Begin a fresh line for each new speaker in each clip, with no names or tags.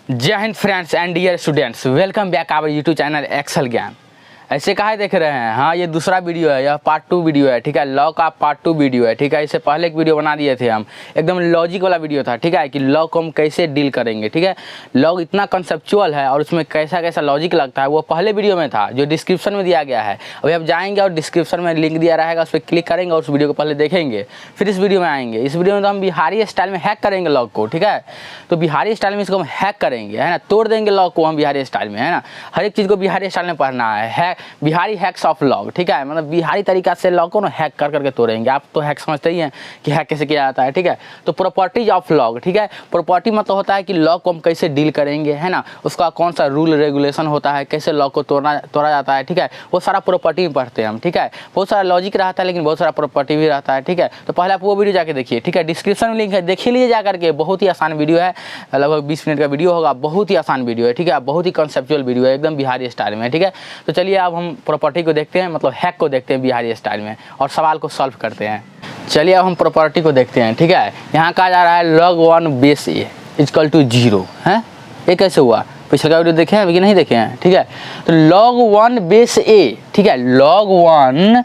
जय Hind friends and dear students, welcome back our YouTube channel Excel Gyan. ऐसे कहा देख रहे हैं, हाँ ये दूसरा वीडियो है, यह पार्ट 2 वीडियो है, ठीक है। लॉ का पार्ट 2 वीडियो है, ठीक है। इससे पहले एक वीडियो बना दिए थे हम, एकदम लॉजिक वाला वीडियो था, ठीक है, कि लॉ को हम कैसे डील करेंगे, ठीक है। लॉ इतना कंसेप्चुअल है और उसमें कैसा कैसा लॉजिक लगता है, वो पहले वीडियो में था जो डिस्क्रिप्शन में दिया गया है। अभी आप जाएंगे और डिस्क्रिप्शन में लिंक दिया रहेगा, उस पर क्लिक करेंगे और उस वीडियो को पहले देखेंगे, फिर इस वीडियो में आएंगे। इस वीडियो में तो हम बिहारी स्टाइल में हैक करेंगे लॉ को, ठीक है। तो बिहारी स्टाइल में इसको हम हैक करेंगे, है ना, तोड़ देंगे लॉ को हम बिहारी स्टाइल में, है ना। हर एक चीज़ को बिहारी स्टाइल में पढ़ना है बिहारी हैक्स ऑफ लॉ, ठीक है। मतलब बिहारी तरीका से लॉ को ना हैक कर करके तोड़ेंगे। आप तो हैक समझते ही हैं कि हैक कैसे किया जाता है, ठीक है। तो प्रॉपर्टीज ऑफ लॉ, ठीक है। प्रॉपर्टी मतलब होता है कि लॉ को हम कैसे डील करेंगे, है ना, उसका कौन सा रूल रेगुलेशन होता है, कैसे लॉ को तोड़ा जाता है, ठीक है। वो सारा प्रॉपर्टी में पढ़ते हैं हम, ठीक है। बहुत सारा लॉजिक रहता है लेकिन बहुत सारा प्रॉपर्टी भी रहता है, ठीक है। तो पहले आप वो वीडियो जाके देखिए, ठीक है। डिस्क्रिप्शन में लिंक है, देख लीजिए जा करके। बहुत ही आसान वीडियो है, लगभग 20 मिनट का वीडियो होगा। बहुत ही आसान वीडियो है, ठीक है। बहुत ही कंसेप्चुअल वीडियो है, एकदम बिहारी स्टाइल में, ठीक है। तो चलिए अब हम प्रॉपर्टी को देखते हैं, मतलब हैक को देखते हैं बिहारी स्टाइल में और सवाल को सॉल्व करते हैं। चलिए अब हम प्रॉपर्टी को देखते हैं, ठीक है। यहाँ कहा जा रहा है log 1 base a equal to 0 है। ये कैसे हुआ? पिछले का वीडियो देखे हैं अभी नहीं देखे हैं, ठीक है। तो log 1 बेस ए, ठीक है, log 1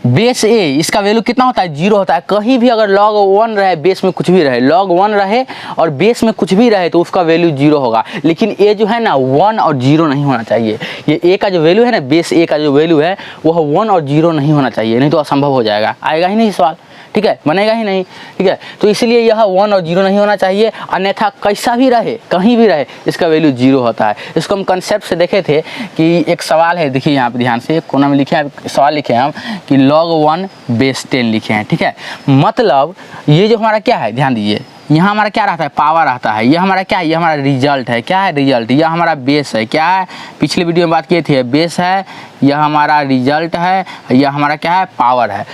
बेस ए, इसका वैल्यू कितना होता है? 0 होता है। कहीं भी अगर log 1 रहे, बेस में कुछ भी रहे, log 1 रहे और बेस में कुछ भी रहे तो उसका वैल्यू 0 होगा। लेकिन ए जो है ना 1 और 0 नहीं होना चाहिए। ये ए का जो वैल्यू है ना, बेस ए का जो वैल्यू है वह 1 और 0 नहीं होना चाहिए, नहीं तो असंभव हो जाएगा, आएगा ही नहीं सवाल, ठीक है, बनेगा ही नहीं, ठीक है। तो इसलिए यह 1 और 0 नहीं होना चाहिए, अन्यथा कैसा भी रहे, कहीं भी रहे, इसका वैल्यू 0 होता है। इसको हम कंसेप्ट से देखे थे कि एक सवाल है, देखिए यहाँ पे ध्यान से, एक कोना में लिखे हैं सवाल, लिखे हैं हम कि log 1 बेस 10 लिखे हैं, ठीक है। मतलब ये जो हमारा क्या है, ध्यान दीजिए, यहाँ हमारा क्या रहता है? पावर रहता है। ये हमारा क्या है? ये हमारा रिजल्ट है। क्या है रिजल्ट? यह हमारा बेस है। क्या है? पिछले वीडियो में बात किए थे, बेस है, यह हमारा रिजल्ट है, यह हमारा क्या है? पावर है।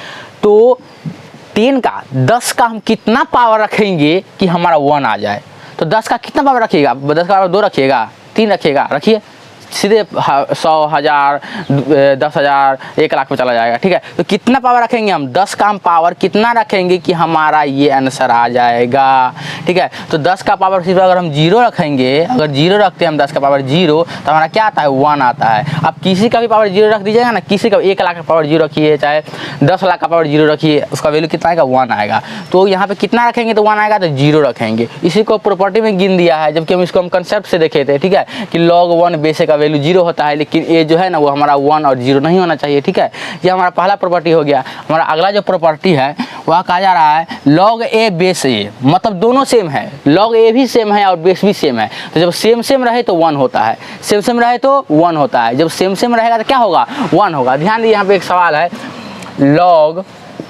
तो 10 का 10 का हम कितना पावर रखेंगे कि हमारा 1 आ जाए? तो 10 का कितना पावर रखिएगा? 10 का पावर 2 रखिएगा, 3 रखिएगा, रखिए, सीधे 100, 1000, 10,000, 1 लाख में चला जाएगा, ठीक है। तो कितना पावर रखेंगे हम? 10 का हम पावर कितना रखेंगे कि हमारा ये आंसर आ जाएगा, ठीक है। तो 10 का पावर सिर्फ अगर हम 0 रखेंगे, अगर 0 रखते हैं हम 10 का पावर 0, तो हमारा क्या आता है? 1 आता है। आप किसी का भी पावर 0 रख दीजिएगा ना, किसी का 1 लाख का पावर 0 रखिए, चाहे 10 लाख का पावर 0 रखिए, उसका वैल्यू कितना आएगा? 1 आएगा। तो यहाँ पे कितना रखेंगे तो 1 आएगा, तो 0 रखेंगे। इसी को प्रॉपर्टी में गिन दिया है, जबकि हम इसको हम कंसेप्ट से देखे थे, ठीक है, कि log 1 बेस का वैल्यू 0 होता है, लेकिन ए जो है ना वो हमारा 1 और 0 नहीं होना चाहिए, ठीक है। ये हमारा पहला प्रॉपर्टी हो गया। हमारा अगला जो प्रॉपर्टी है वह कहा जा रहा है log ए बेस ए, मतलब दोनों सेम है, log ए भी सेम है और बेस भी सेम है। तो जब सेम सेम रहे तो 1 होता है, सेम सेम रहे तो 1 होता है, जब सेम सेम रहेगा तो क्या होगा? 1 होगा। ध्यान दीजिए, यहाँ पे एक सवाल है, log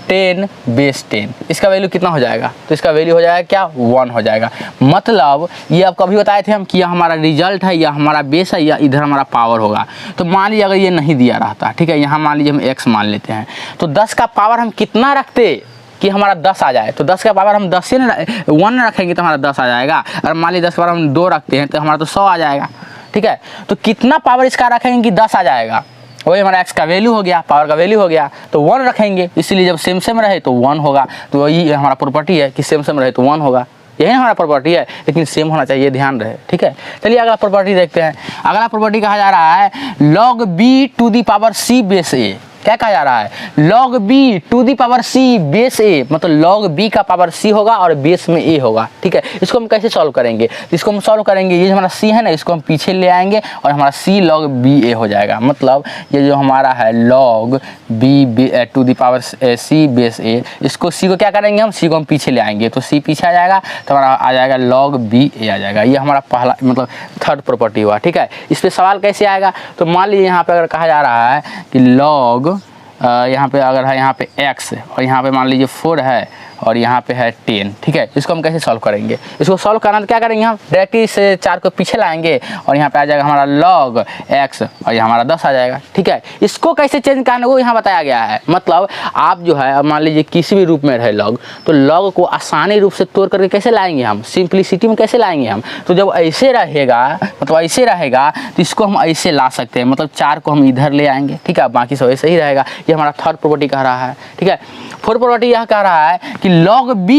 10 बेस 10, इसका वैल्यू कितना हो जाएगा? तो इसका वैल्यू हो जाएगा क्या? 1 हो जाएगा। मतलब ये आप कभी बताए थे हम कि यह हमारा रिजल्ट है, या हमारा बेस है, या इधर हमारा पावर होगा। तो मान लीजिए अगर ये नहीं दिया रहता, ठीक है, यहाँ मान लीजिए हम x मान लेते हैं, तो 10 का पावर हम कितना रखते कि हमारा 10 आ जाए? तो 10 का पावर हम 10 से 1 रखेंगे तो हमारा 10 आ जाएगा। अगर मान लीजिए 10 का पावर हम 2 रखते हैं तो हमारा तो 100 आ जाएगा, ठीक है। तो कितना पावर इसका रखेंगे कि 10 आ जाएगा? वही हमारा x का वैल्यू हो गया, पावर का वैल्यू हो गया, तो 1 रखेंगे। इसलिए जब सेम सेम रहे तो 1 होगा। तो वही हमारा प्रॉपर्टी है कि सेम सेम रहे तो 1 होगा, यही हमारा प्रॉपर्टी है, लेकिन सेम होना चाहिए, ध्यान रहे, ठीक है। चलिए अगला प्रॉपर्टी देखते हैं। अगला प्रॉपर्टी कहा जा रहा है log b to the power c base A. क्या कहा जा रहा है? log b to the power c base A, मतलब log b का पावर c होगा और बेस में a होगा, ठीक है। इसको हम कैसे सॉल्व करेंगे? इसको हम सॉल्व करेंगे, ये जो हमारा c है ना, इसको हम पीछे ले आएंगे और हमारा c log b a हो जाएगा। मतलब ये जो हमारा है log b to the power c base a, इसको c को क्या करेंगे हम? c को हम पीछे ले आएंगे, तो c पीछे आ जाएगा, तो हमारा आ जाएगा log b a आ जाएगा। ये हमारा पहला मतलब थर्ड प्रॉपर्टी हुआ, ठीक है। इस पर सवाल कैसे आएगा? तो मान लीजिए यहाँ पे अगर कहा जा रहा है कि log यहाँ पे अगर है, यहाँ पे x और यहाँ पे मान लीजिए 4 है और यहाँ पे है 10, ठीक है। इसको हम कैसे सॉल्व करेंगे? इसको सॉल्व करना तो क्या करेंगे हम? डायरेक्टली इस 4 को पीछे लाएंगे और यहाँ पे आ जाएगा हमारा log x और ये हमारा 10 आ जाएगा, ठीक है। इसको कैसे चेंज करना वो यहाँ बताया गया है। मतलब आप जो है मान लीजिए किसी भी रूप में रहे log, तो log को आसानी रूप से तोड़ करके कैसे लाएंगे हम? सिंप्लिसिटी में कैसे लाएंगे हम? तो जब ऐसे रहेगा, मतलब ऐसे रहेगा, तो इसको हम ऐसे ला सकते हैं, मतलब 4 को हम इधर ले आएंगे, ठीक है, बाकी सब ऐसे ही रहेगा। ये हमारा थर्ड प्रॉपर्टी कह रहा है, ठीक है। फोर्थ प्रॉपर्टी यह कह रहा है कि log b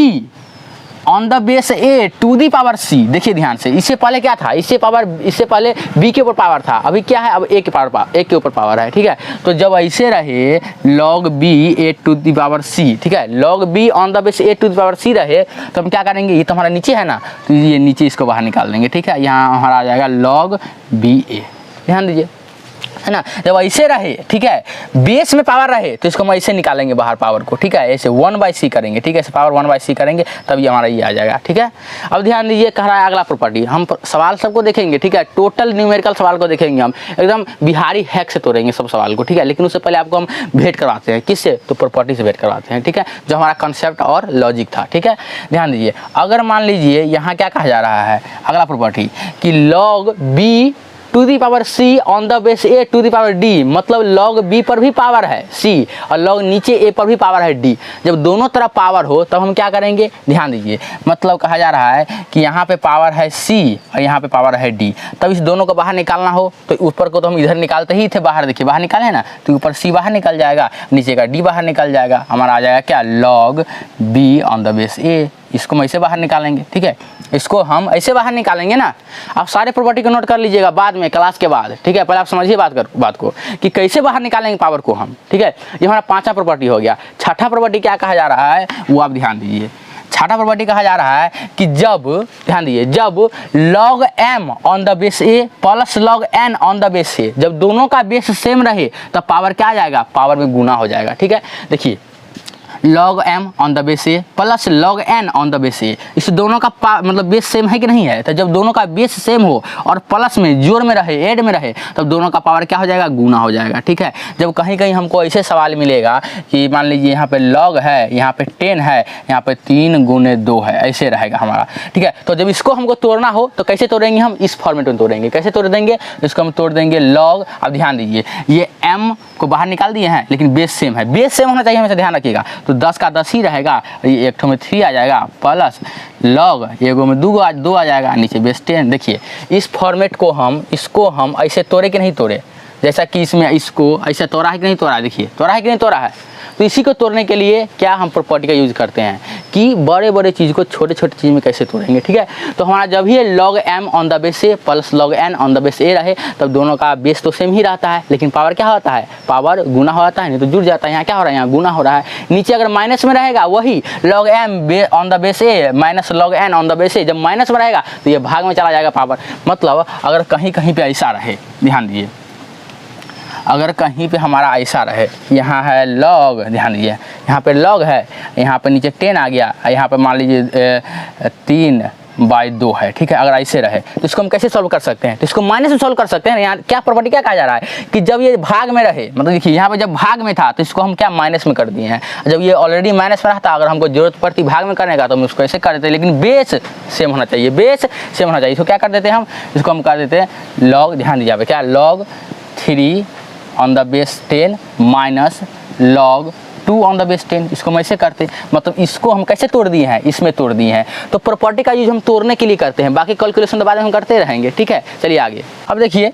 on the base A to the power C. देखिए ध्यान से, इससे पहले क्या था, इससे पहले बी के ऊपर पावर था, अभी क्या है, अब ए के ऊपर पावर है, ठीक है। तो जब ऐसे रहे log b A to the power C, ठीक है, log b on the base A to the power C रहे, तो हम क्या करेंगे, ये तो हमारा नीचे है ना, तो ये नीचे इसको बाहर निकाल देंगे, ठीक है। यहाँ हमारा आ जाएगा log b a, ध्यान दीजिए, है ना। जब ऐसे रहे, ठीक है, बेस में पावर रहे, तो इसको हम ऐसे निकालेंगे बाहर पावर को, ठीक है, ऐसे 1/c करेंगे, ठीक है, ऐसे पावर 1/c करेंगे, तब ये हमारा ये आ जाएगा, ठीक है। अब ध्यान दीजिए, कह रहा है अगला प्रॉपर्टी, हम सवाल सबको देखेंगे, ठीक है, टोटल न्यूमेरिकल सवाल को देखेंगे, हम एकदम बिहारी हैक से तोड़ेंगे सब सवाल को, ठीक है। लेकिन उससे पहले आपको हम भेंट करवाते हैं, किससे, तो प्रॉपर्टी से भेंट करवाते हैं, ठीक है, जो हमारा कंसेप्ट और लॉजिक था, ठीक है। ध्यान दीजिए, अगर मान लीजिए यहाँ क्या कहा जा रहा है, अगला प्रॉपर्टी कि log b to the power c on the base A to the power d, मतलब log b पर भी पावर है c और log नीचे a पर भी पावर है d। जब दोनों तरफ पावर हो तब हम क्या करेंगे, ध्यान दीजिए, मतलब कहा जा रहा है कि यहाँ पे पावर है c और यहाँ पे पावर है d, तब इस दोनों को बाहर निकालना हो तो ऊपर को तो हम इधर निकालते ही थे, बाहर देखिए, बाहर निकाले ना, तो ऊपर c बाहर निकल जाएगा, नीचे का d बाहर निकल जाएगा, हमारा आ जाएगा क्या, log b on the base a। इसको हम ऐसे बाहर निकालेंगे, ठीक है, इसको हम ऐसे बाहर निकालेंगे ना। आप सारे प्रॉपर्टी को नोट कर लीजिएगा बाद में, क्लास के बाद, ठीक है। पहले आप समझिए बात को कि कैसे बाहर निकालेंगे पावर को हम, ठीक है। ये हमारा पांचवा प्रॉपर्टी हो गया। छठा प्रॉपर्टी क्या कहा जा रहा है, वो आप ध्यान दीजिए। छठा प्रॉपर्टी कहा जा रहा है कि जब, ध्यान दीजिए, जब log m on the base a plus log n on the base a, जब दोनों का बेस सेम रहे तब पावर क्या आ जाएगा, पावर में गुना हो जाएगा, ठीक है। देखिए log m on the base A plus log n on the base A, इस दोनों का मतलब बेस सेम है कि नहीं है, तो जब दोनों का बेस सेम हो और प्लस में, जोड़ में रहे, ऐड में रहे, तब दोनों का पावर क्या हो जाएगा, गुना हो जाएगा, ठीक है। जब कहीं कहीं हमको ऐसे सवाल मिलेगा कि मान लीजिए यहाँ पे log है, यहाँ पे 10 है, यहाँ पे 3 गुने 2 है, ऐसे रहेगा हमारा, ठीक है। तो जब इसको हमको तोड़ना हो तो कैसे तोड़ेंगे, हम इस फॉर्मेट में तोड़ेंगे। कैसे तोड़ देंगे, इसको हम तोड़ देंगे log, अब ध्यान दीजिए, ये m को बाहर निकाल दिए हैं, लेकिन बेस सेम है, बेस सेम होना चाहिए, हमेशा ध्यान रखिएगा। तो 10 का 10 ही रहेगा, ये एक ठो में 3 आ जाएगा, प्लस log एगो में 2 आ जाएगा, नीचे बेस 10। देखिए इस फॉर्मेट को हम, इसको हम ऐसे तोड़े कि नहीं तोड़े, जैसा कि इसमें इसको ऐसे तोड़ा है कि नहीं तोड़ा, देखिए तोड़ा है कि नहीं तोड़ा है। तो इसी को तोड़ने के लिए क्या हम प्रॉपर्टी का यूज करते हैं कि बड़े बड़े चीज़ को छोटे छोटे चीज़ में कैसे तोड़ेंगे, ठीक है। तो हमारा जब भी log m on the base A plus log n on the base A रहे, तब दोनों का बेस तो सेम ही रहता है, लेकिन पावर क्या होता है, पावर गुना होता है, नहीं तो जुड़ जाता है। यहाँ क्या हो रहा है, यहाँ गुना हो रहा है। नीचे अगर माइनस में रहेगा, वही log m on the base A minus log n on the base A, जब माइनस में रहेगा तो ये भाग में चला जाएगा पावर। मतलब अगर कहीं कहीं पे ऐसा रहे, ध्यान दीजिए, अगर कहीं पे हमारा ऐसा रहे, यहाँ है log, ध्यान दीजिए, यहाँ पे log है, यहाँ पे नीचे 10 आ गया, यहाँ पे मान लीजिए 3/2 है, ठीक है। अगर ऐसे रहे तो इसको हम कैसे सॉल्व कर सकते हैं, तो इसको माइनस में सॉल्व कर सकते हैं। यहाँ क्या प्रॉपर्टी क्या कहा जा रहा है कि जब ये भाग में रहे, मतलब देखिए यहाँ पे जब भाग में था तो इसको हम क्या माइनस में कर दिए हैं। जब ये ऑलरेडी माइनस में रहता, अगर हमको जरूरत पड़ती भाग में करने का तो हम उसको ऐसे कर देते हैं, लेकिन बेस सेम होना चाहिए, बेस सेम होना चाहिए। इसको क्या कर देते हैं हम, इसको हम कर देते हैं log, ध्यान दीजिए क्या, log 3 on the base 10 minus log 2 on the base 10, इसको हम ऐसे करते, मतलब इसको हम कैसे तोड़ दिए हैं, इसमें तोड़ दिए हैं। तो प्रॉपर्टी का यूज हम तोड़ने के लिए करते हैं, बाकी कैलकुलेशन तो बाद में हम करते रहेंगे, ठीक है। चलिए आगे, अब देखिए,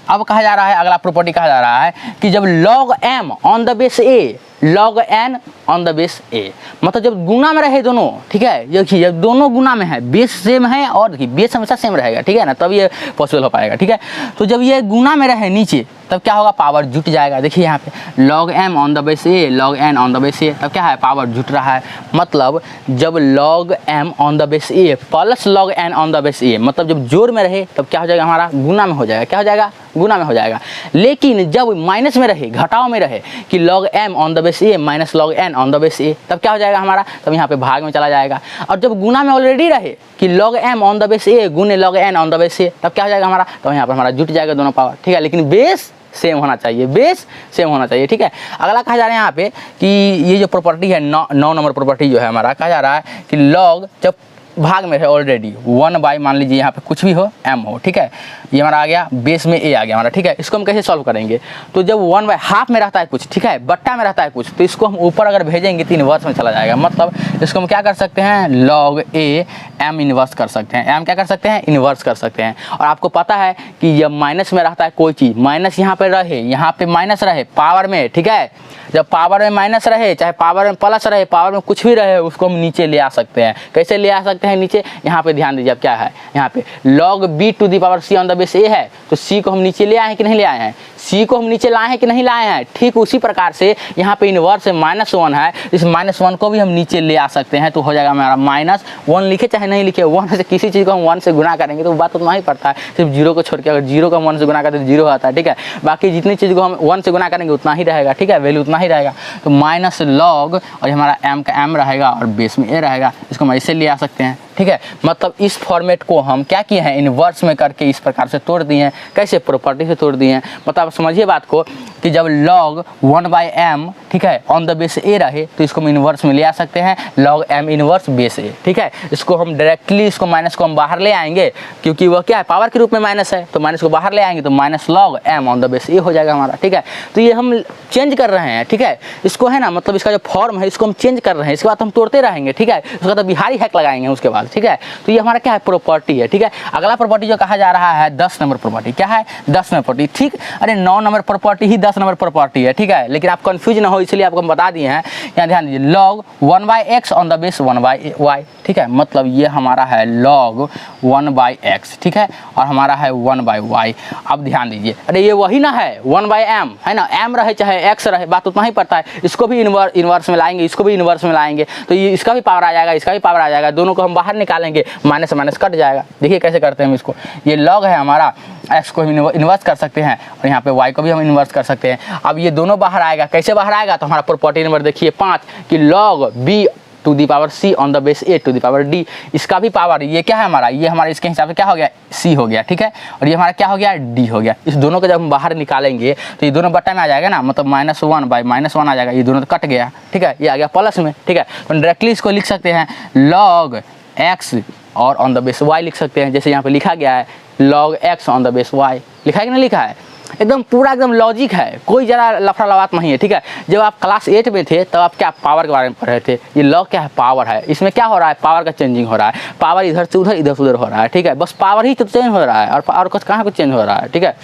अब कहा जा रहा है, अगला प्रॉपर्टी कहा जा रहा है कि जब log m on the base a log n on the base a, मतलब जब गुना में रहे दोनों, ठीक है। देखिए जब दोनों गुना में है, बेस सेम है और देखिए बेस हमेशा सेम रहेगा, ठीक है ना, तब ये पॉसिबल हो पाएगा, ठीक है। तो जब ये गुना में रहे नीचे, तब क्या होगा, पावर जुट जाएगा। देखिए यहाँ पे log m on the base a log n on the base a, तब क्या है, पावर जुट रहा है। मतलब जब log m on the base a plus log n on the base a, मतलब जब जोड़ में रहे तब क्या हो जाएगा, हमारा गुना में हो जाएगा, क्या हो जाएगा, गुना में हो जाएगा। लेकिन जब माइनस में रहे, घटाव में रहे कि log m on the base a minus log n on the base a, तब क्या हो जाएगा हमारा, तब यहाँ पे भाग में चला जाएगा। और जब गुना में ऑलरेडी रहे कि log m on the base a गुने log n on the base a, तब क्या हो जाएगा हमारा, तो यहाँ पर हमारा जुट जाएगा दोनों पावर, ठीक है। लेकिन बेस सेम होना चाहिए, बेस सेम होना चाहिए, ठीक है। अगला कहा जा रहा है यहाँ पे कि ये जो प्रॉपर्टी है 9 नंबर प्रॉपर्टी जो है हमारा, कहा जा रहा है कि log, जब भाग में है ऑलरेडी 1 बाई मान लीजिए यहाँ पे कुछ भी हो m हो, ठीक है, ये हमारा आ गया बेस में a आ गया हमारा, ठीक है। इसको हम कैसे सॉल्व करेंगे, तो जब 1 बाई हाफ में रहता है कुछ, ठीक है, बट्टा में रहता है कुछ, तो इसको हम ऊपर अगर भेजेंगे तो इन्वर्स में चला जाएगा। मतलब इसको हम क्या कर सकते हैं, log a m इन्वर्स कर सकते हैं, m क्या कर सकते हैं, इन्वर्स कर सकते हैं। और आपको पता है कि जब माइनस में रहता है कोई चीज़, माइनस यहाँ पे रहे, यहाँ पे माइनस रहे पावर में, ठीक है, जब पावर में माइनस रहे चाहे पावर में प्लस रहे, पावर में कुछ भी रहे, उसको हम नीचे ले आ सकते हैं। कैसे ले आ सकते हैं नीचे, यहाँ पे ध्यान दीजिए। अब क्या है यहाँ पे log b to the power c on the base a है, तो c को हम नीचे ले आए हैं कि नहीं ले आए हैं, c को हम नीचे लाए हैं कि नहीं लाए हैं। ठीक उसी प्रकार से यहाँ पे इन्वर्स -1 है, इस -1 को भी हम नीचे ले आ सकते हैं, तो हो जाएगा हमारा -1 लिखे चाहे नहीं लिखे, 1 से किसी चीज़ को हम 1 से गुना करेंगे तो बात उतना ही पड़ता है, सिर्फ 0 को छोड़ के। अगर 0 को हम 1 से गुना करते तो 0 आता है, ठीक है, बाकी जितनी चीज़ को हम 1 से गुना करेंगे उतना ही रहेगा, ठीक है, वैल्यू उतना ही रहेगा। तो -log और हमारा m का m रहेगा और बेस में a रहेगा, इसको हम ऐसे ले आ सकते हैं, ठीक है। मतलब इस फॉर्मेट को हम क्या किए हैं, इन्वर्स में करके इस प्रकार से तोड़ दिए हैं। कैसे, प्रॉपर्टी से तोड़ दिए हैं। मतलब समझिए बात को कि जब log 1 बाई m, ठीक है, ऑन द बेस a रहे तो इसको हम इन्वर्स में ले आ सकते हैं, log m inverse base a, ठीक है। इसको हम डायरेक्टली इसको माइनस को हम बाहर ले आएंगे, क्योंकि वह क्या है, पावर के रूप में माइनस है, तो माइनस को बाहर ले आएंगे तो -log m on the base a हो जाएगा हमारा, ठीक है। तो ये हम चेंज कर रहे हैं, ठीक है, इसको है ना, मतलब इसका जो फॉर्म है इसको हम चेंज कर रहे हैं, इसके बाद हम तोड़ते रहेंगे, ठीक है। उसके बाद बिहारी हैक लगाएंगे उसके बाद, ठीक है। तो ये हमारा क्या है, प्रॉपर्टी है, ठीक है। अगला प्रॉपर्टी जो कहा जा रहा है 10 नंबर प्रॉपर्टी, क्या है, 10 नंबर प्रॉपर्टी, ठीक। अरे 9 नंबर प्रॉपर्टी ही 10 नंबर प्रॉपर्टी है, ठीक है, लेकिन आप कंफ्यूज ना हो इसलिए आपको हम बता दिए हैं। यहाँ ध्यान दीजिए, log 1 by x on the base 1 by y, ठीक है, मतलब ये हमारा है log 1 बाई x, ठीक है, और हमारा है 1 बाई y। अब ध्यान दीजिए, अरे ये वही ना है 1 बाई m, है ना, m रहे चाहे x रहे, बात उतना ही पड़ता है। इसको भी इन्वर्स में लाएंगे, इसको भी इन्वर्स में लाएंगे, तो ये इसका भी पावर आ जाएगा, इसका भी पावर आ जाएगा, दोनों को हम बाहर निकालेंगे, माइनस से माइनस कट जाएगा। देखिए कैसे करते हैं हम इसको, ये log है हमारा, x को हम इन्वर्स कर सकते हैं और यहाँ पे y को भी हम इन्वर्स कर सकते हैं। अब ये दोनों बाहर आएगा, कैसे बाहर आएगा, तो हमारा प्रॉपर्टी नंबर देखिए 5 कि log b to the power c on the base a to the power d, इसका भी पावर, ये क्या है हमारा, ये हमारा इसके हिसाब से क्या हो गया, c हो गया, ठीक है, और ये हमारा क्या हो गया, d हो गया। इस दोनों को जब हम बाहर निकालेंगे तो ये दोनों बट्टा में आ जाएगा ना, मतलब -1 बाई -1 आ जाएगा, ये दोनों तो कट गया, ठीक है, ये आ गया प्लस में, ठीक है। तो डायरेक्टली इसको लिख सकते हैं log x और ऑन द बेस y लिख सकते हैं, जैसे यहाँ पे लिखा गया है log x on the base y, लिखा है कि नहीं लिखा है, एकदम पूरा एकदम लॉजिक है, कोई जरा लफड़ा लवात नहीं है, ठीक है। जब आप क्लास 8 में थे तब आप क्या पावर के बारे में पढ़ रहे थे, ये लॉग क्या है, पावर है, इसमें क्या हो रहा है, पावर का चेंजिंग हो रहा है, पावर इधर से उधर, इधर से उधर हो रहा है, ठीक है, बस पावर ही तो चेंज हो रहा है और कुछ कहाँ कुछ चेंज हो रहा है, ठीक है।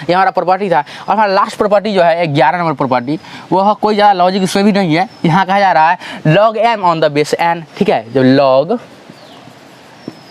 ये हमारा प्रॉपर्टी था। और हमारा लास्ट प्रॉपर्टी जो है 11 नंबर प्रॉपर्टी, वह कोई ज़्यादा लॉजिक इसमें भी नहीं है। यहाँ कहा जा रहा है log m on the base n, ठीक है, जो log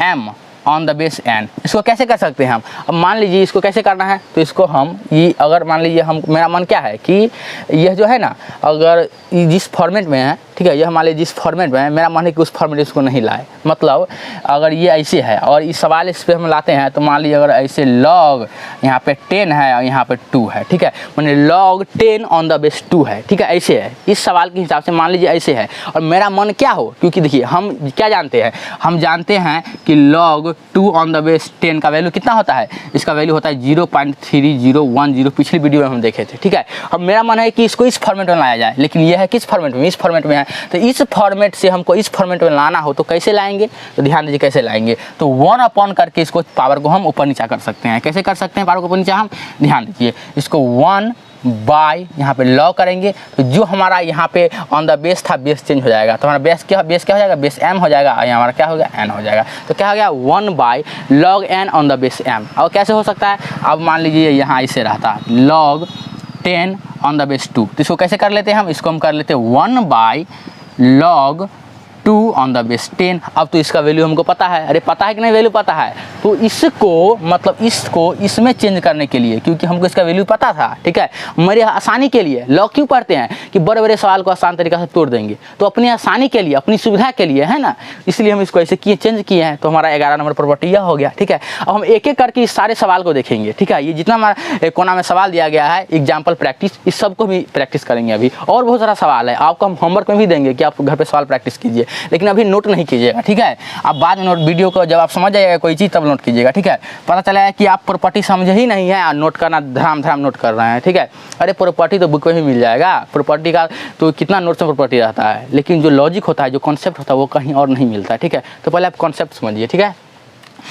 m on the base n, इसको कैसे कर सकते हैं हम। अब मान लीजिए इसको कैसे करना है, तो इसको हम ये अगर मान लीजिए हम, मेरा मन क्या है कि यह जो है ना, अगर जिस फॉर्मेट में है, ठीक है, यह मान लीजिए जिस फॉर्मेट में है, मेरा मन है कि उस फॉर्मेट इसको नहीं लाए। मतलब अगर ये ऐसे है और इस सवाल इस पर हम लाते हैं, तो मान लीजिए अगर ऐसे log यहाँ पे 10 है और यहाँ पे 2 है, ठीक है, मैंने log 10 ऑन द बेस 2 है, ठीक है, ऐसे है, इस सवाल के हिसाब से मान लीजिए ऐसे है, और मेरा मन क्या हो, क्योंकि देखिए हम क्या जानते हैं, हम जानते हैं कि log 2 ऑन द बेस 10 का वैल्यू कितना होता है, इसका वैल्यू होता है 0.3010, पिछली वीडियो में हम देखे थे, ठीक है। अब मेरा मन है कि इसको इस फॉर्मेट में लाया जाए, लेकिन यह है किस फॉर्मेट में, इस फॉर्मेट में है, तो इस फॉर्मेट से हमको इस फॉर्मेट में लाना हो तो कैसे लाएंगे, तो ध्यान दीजिए कैसे लाएंगे, तो 1 अपॉन करके इसको पावर को हम ऊपर नीचा कर सकते हैं। कैसे कर सकते हैं पावर को ऊपर नीचा हम, ध्यान दीजिए, इसको 1 बाय यहाँ पे लॉ करेंगे, तो जो हमारा यहाँ पे ऑन द बेस था, बेस चेंज हो जाएगा, तो हमारा बेस क्या हो जाएगा, बेस m हो जाएगा, और हमारा क्या हो गया, n हो जाएगा। तो क्या हो गया, 1 by log n on the base m। और कैसे हो सकता है, अब मान लीजिए यहाँ इसे रहता log 10 ऑन द बेस 2, तो इसको कैसे कर लेते हैं हम, इसको हम कर लेते हैं 1 by log 2 on the base 10। अब तो इसका वैल्यू हमको पता है, अरे पता है कि नहीं, वैल्यू पता है, तो इसको मतलब इसको इसमें चेंज करने के लिए, क्योंकि हमको इसका वैल्यू पता था, ठीक है, मेरे आसानी के लिए लॉग क्यों पढ़ते हैं कि बड़े बड़े सवाल को आसान तरीका से तोड़ देंगे, तो अपनी आसानी के लिए, अपनी सुविधा के लिए, है ना, इसलिए हम इसको ऐसे किए, चेंज किए हैं। तो हमारा 11 नंबर प्रॉपर्टी यह हो गया, ठीक है। अब हम एक एक करके इस सारे सवाल को देखेंगे, ठीक है, ये जितना हमारा कोना में सवाल दिया गया है, एग्जाम्पल प्रैक्टिस, इस सबको भी प्रैक्टिस करेंगे अभी, और बहुत सारा सवाल है, आपको हम होमवर्क में भी देंगे कि आप घर पर सवाल प्रैक्टिस कीजिए, लेकिन अभी नोट नहीं कीजिएगा, ठीक है। अब बाद में नोट वीडियो को जब आप समझ जाइएगा कोई चीज़ तब नोट कीजिएगा, ठीक है। पता चला है कि आप प्रॉपर्टी समझे ही नहीं है, नोट करना धड़ाम धड़ाम नोट कर रहे हैं, ठीक है। अरे प्रॉपर्टी तो बुक में ही मिल जाएगा, प्रॉपर्टी का तो कितना नोट्स में प्रॉपर्टी रहता है, लेकिन जो लॉजिक होता है, जो कॉन्सेप्ट होता है वो कहीं और नहीं मिलता, ठीक है। तो पहले आप कॉन्सेप्ट समझिए, ठीक है।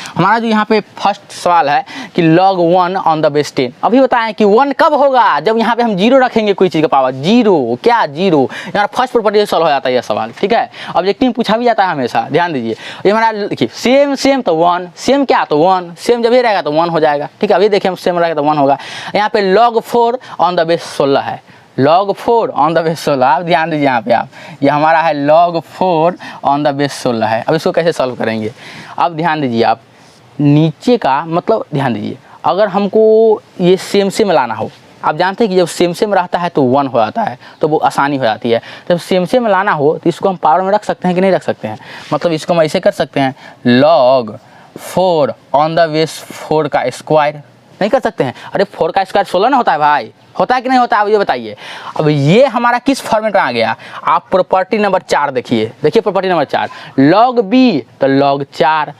हमारा जो यहाँ पे फर्स्ट सवाल है कि log 1 ऑन द बेस 10। अभी बताएं कि 1 कब होगा, जब यहाँ पे हम जीरो रखेंगे कोई चीज़ का पावर, जीरो, क्या जीरो, यहाँ फर्स्ट प्रॉपर्टी से सॉल्व हो जाता है यह सवाल, ठीक है। ऑब्जेक्टिव में पूछा भी जाता है हमेशा, ध्यान दीजिए। ये हमारा देखिए सेम सेम तो 1, सेम क्या तो 1, सेम जब ये रहेगा तो 1 हो जाएगा, ठीक है। अभी देखिए हम सेम रहेगा तो 1 होगा। यहाँ पे log 4 ऑन द बेस 16 है, log 4 ऑन द बेस 16, आप ध्यान दीजिए यहाँ पे आप, ये हमारा है log 4 ऑन द बेस 16 है। अब इसको कैसे सॉल्व करेंगे, अब ध्यान दीजिए आप, नीचे का मतलब ध्यान दीजिए, अगर हमको ये सेम सेम लाना हो, आप जानते हैं कि जब सेम सेम रहता है तो 1 हो जाता है, तो वो आसानी हो जाती है। जब सेम सेम लाना हो तो इसको हम पावर में रख सकते हैं कि नहीं रख सकते हैं, मतलब इसको हम ऐसे कर सकते हैं log 4 ऑन द बेस 4 का स्क्वायर, नहीं कर सकते हैं। अरे 4 का स्क्वायर 16 ना होता है भाई, होता है कि नहीं होता है, अब ये बताइए। अब ये हमारा किस फॉर्मेट में आ गया, आप प्रॉपर्टी नंबर 4 देखिए, देखिए प्रॉपर्टी नंबर 4, log b तो log 4,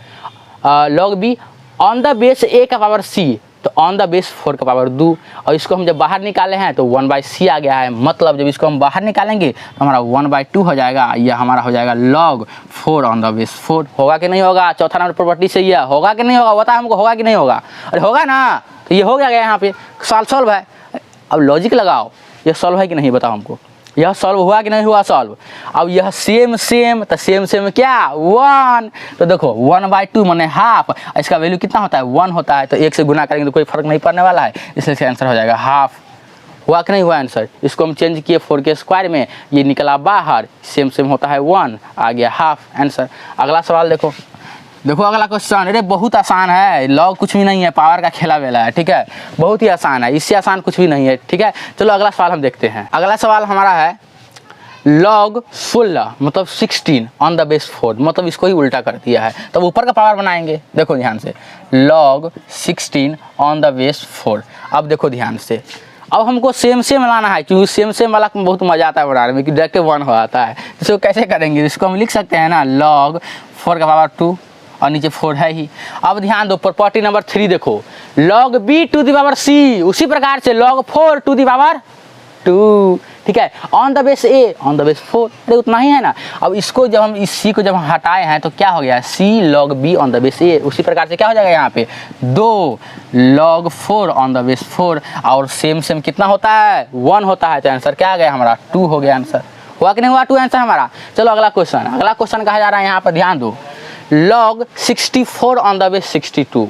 log b on the base a का पावर c तो ऑन द बेस 4 का पावर 2, और इसको हम जब बाहर निकाले हैं तो 1/c आ गया है, मतलब जब इसको हम बाहर निकालेंगे तो हमारा 1/2 हो जाएगा, यह हमारा हो जाएगा log 4 ऑन द बेस 4। होगा कि नहीं होगा, चौथा नंबर प्रॉपर्टी से यह होगा कि नहीं होगा, बता हमको होगा कि नहीं होगा। अरे होगा ना, तो ये हो गया यहाँ पे सॉल्व है। अब लॉजिक लगाओ, यह सॉल्व है कि नहीं बताओ हमको, यह सॉल्व हुआ कि नहीं हुआ सॉल्व। अब यह सेम सेम तो सेम सेम क्या 1, तो देखो 1/2 माने हाफ, इसका वैल्यू कितना होता है 1 होता है, तो 1 से गुना करेंगे तो कोई फर्क नहीं पड़ने वाला है, इसलिए इसका आंसर हो जाएगा हाफ। हुआ कि नहीं हुआ आंसर, इसको हम चेंज किए 4 के स्क्वायर में, ये निकला बाहर, सेम सेम होता है 1, आ गया हाफ आंसर। अगला सवाल देखो, देखो अगला क्वेश्चन, अरे बहुत आसान है, लॉग कुछ भी नहीं है, पावर का खेला वेला है, ठीक है, बहुत ही आसान है, इससे आसान कुछ भी नहीं है, ठीक है। चलो अगला सवाल हम देखते हैं। अगला सवाल हमारा है log 16 मतलब 16 ऑन द बेस 4, मतलब इसको ही उल्टा कर दिया है, तब ऊपर का पावर बनाएंगे। देखो ध्यान से, log 16 ऑन द बेस 4। अब देखो ध्यान से, अब हमको सेम सेम लाना है, क्योंकि सेम सेम वाला बहुत मजा आता है बनाने में कि डायरेक्ट 1 हो आता है। इसको कैसे करेंगे, इसको हम लिख सकते हैं ना log 4 का पावर 2 और नीचे 4 है ही। अब ध्यान दो प्रॉपर्टी नंबर 3 देखो, log b to the power c, उसी प्रकार से log 4 टू द पावर 2, ठीक है, on the base a on the base 4, अरे उतना ही है ना। अब इसको जब हम इस c को जब हम हटाए हैं तो क्या हो गया c log b on the base a, उसी प्रकार से क्या हो जाएगा यहाँ पे 2 log 4 ऑन द बेस 4, और सेम सेम कितना होता है 1 होता है, तो आंसर क्या आ गया हमारा 2 हो गया आंसर। हुआ कि नहीं हुआ 2 आंसर हमारा। चलो अगला क्वेश्चन, अगला क्वेश्चन कहा जा रहा है यहाँ पर ध्यान दो, log 64 ऑन द बेस 32,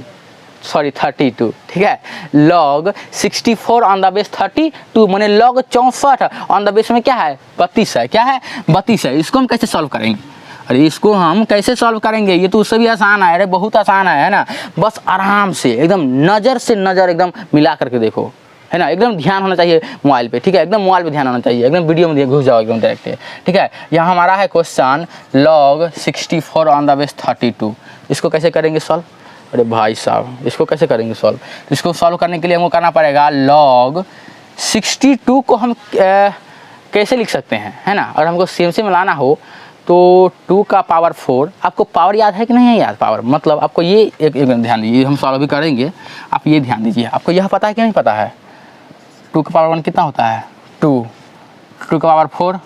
ठीक है, log 64 ऑन द बेस 32 माने log 64 ऑन द बेस में क्या है 32 है, क्या है 32 है। इसको हम कैसे सॉल्व करेंगे, अरे इसको हम कैसे सॉल्व करेंगे, ये तो उससे भी आसान है, अरे बहुत आसान है ना। बस आराम से एकदम नज़र से नज़र एकदम मिला करके देखो, है ना, एकदम ध्यान होना चाहिए मोबाइल पे, ठीक है, एकदम मोबाइल पे ध्यान होना चाहिए, एकदम वीडियो में घुस जाओ एकदम डायरेक्ट, ठीक है। यहाँ हमारा है question log 64 on the base 32, इसको कैसे करेंगे सॉल्व, अरे भाई साहब इसको कैसे करेंगे सॉल्व। तो इसको सॉल्व करने के लिए हमको करना पड़ेगा log 62 को हम कैसे लिख सकते हैं, है ना, अगर हमको सेम से मिलाना हो तो 2 का पावर 4, आपको पावर याद है कि नहीं है याद पावर, मतलब आपको ये एक ध्यान दीजिए, हम सॉल्व भी करेंगे, आप ये ध्यान दीजिए, आपको यह पता है कि नहीं पता है 2 का पावर 1 कितना होता है 2 का पावर 4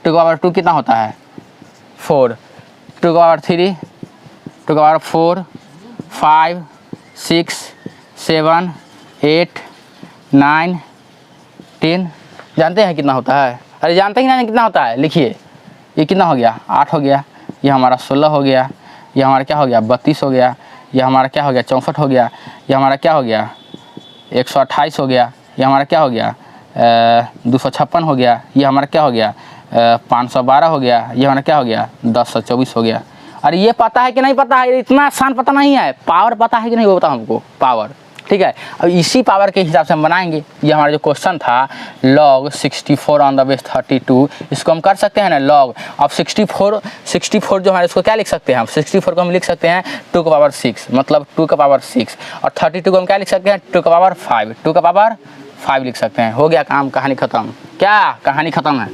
2 का पावर 2 कितना होता है 4, 2 का पावर 3 2 का पावर 4 5 6 7 8 9 10, जानते हैं कितना होता है, अरे जानते हैं कि नहीं कितना होता है, लिखिए ये कितना हो गया 8 हो गया, ये हमारा 16 हो गया, ये हमारा क्या हो गया 32 हो गया, ये हमारा क्या हो गया 64 हो गया, ये हमारा क्या हो गया 128 हो गया, ये हमारा क्या हो गया 256 हो गया, ये हमारा क्या हो गया 512 हो गया, ये हमारा क्या हो गया 1024 हो गया। अरे ये पता है कि नहीं पता है, इतना आसान पता नहीं है, पावर पता है कि नहीं वो बताओ हमको पावर, ठीक है। अब इसी पावर के हिसाब से हम बनाएंगे, ये हमारा जो क्वेश्चन था log 64 ऑन द बेस 32, इसको हम कर सकते हैं ना log, अब 64 जो हमारे इसको क्या लिख सकते हैं हम 64 को हम लिख सकते हैं 2 का पावर 6, मतलब 2 का पावर 6, और 32 को हम क्या लिख सकते हैं 2 का पावर 5, 2 का पावर 5 लिख सकते हैं। हो गया काम, कहानी ख़त्म, क्या कहानी ख़त्म है।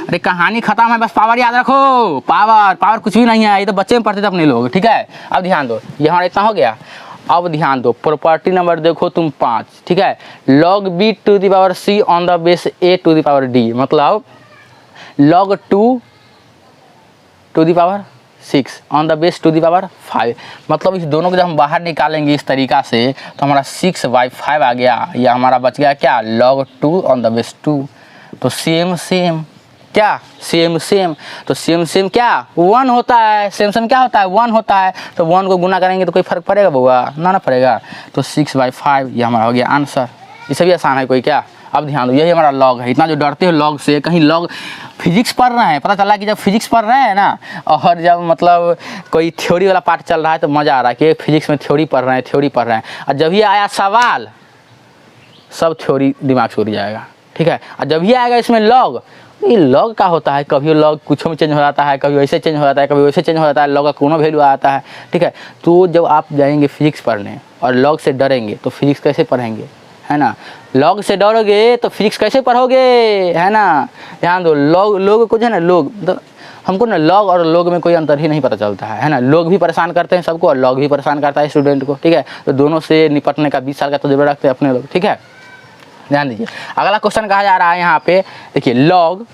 अरे कहानी खत्म है, बस पावर याद रखो। पावर पावर कुछ भी नहीं है, ये तो बच्चे में पढ़ते थे अपने लोग, ठीक है। अब ध्यान दो, ये हमारा इतना हो गया। अब ध्यान दो, प्रॉपर्टी नंबर देखो तुम 5, ठीक है। log b to the power c on the base a to the power d, मतलब log 2 to the power 6 on the base to the power 5, मतलब इस दोनों को जब हम बाहर निकालेंगे इस तरीक़ा से तो हमारा 6/5 आ गया। या हमारा बच गया क्या, log 2 ऑन द बेस 2। तो सेम सेम क्या, सेम सेम, तो सेम सेम क्या 1 होता है, सेम सेम क्या होता है 1 होता है। तो 1 को गुना करेंगे तो कोई फर्क पड़ेगा बउआ, ना पड़ेगा। तो 6/5 ये हमारा हो गया आंसर। ये भी आसान है कोई क्या। अब ध्यान दो, यही हमारा लॉग है। इतना जो डरते हो लॉग से, कहीं लॉग फिजिक्स पढ़ रहे हैं, पता चला कि जब फिजिक्स पढ़ रहे हैं ना, और जब मतलब कोई थ्योरी वाला पार्ट चल रहा है तो मज़ा आ रहा है कि फिजिक्स में थ्योरी पढ़ रहे हैं, और जब ये आया सवाल सब थ्योरी दिमाग से उड़ जाएगा, ठीक है। और जब ये आएगा इसमें लॉग, ये लॉग का होता है, कभी लॉग कुछ में चेंज हो जाता है, कभी वैसे चेंज हो जाता है, कभी वैसे चेंज हो जाता है, लॉग का कोनो वैल्यू आता है, ठीक है। तो जब आप जाएंगे फिजिक्स पढ़ने और लॉग से डरेंगे तो फिजिक्स कैसे पढ़ेंगे, है ना। लॉग से डरोगे तो फिजिक्स कैसे पढ़ोगे, है ना। ध्यान दो, लोग को जो है ना, लोग तो हमको ना लॉग और लोग में कोई अंतर ही नहीं पता चलता है ना। लोग भी परेशान करते हैं सबको और लॉग भी परेशान करता है स्टूडेंट को, ठीक है। तो दोनों से निपटने का 20 साल का तजुर्बा रखते हैं अपने लोग, ठीक है। ध्यान दीजिए, अगला क्वेश्चन कहा जा रहा है यहाँ पे, देखिए लॉग,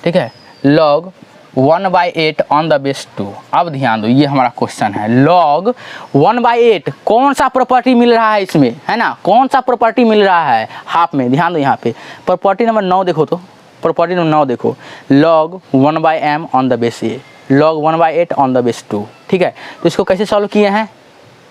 ठीक है, log 1/8 ऑन द बेस 2। अब ध्यान दो, ये हमारा क्वेश्चन है, log 1/8 कौन सा प्रॉपर्टी मिल रहा है इसमें, है ना, कौन सा प्रॉपर्टी मिल रहा है हाफ में। ध्यान दो यहाँ पे प्रॉपर्टी नंबर 9 देखो, तो प्रॉपर्टी नंबर 9 देखो, log 1/m on the base a, log 1/8 on the base 2, ठीक है। तो इसको कैसे सॉल्व किए हैं,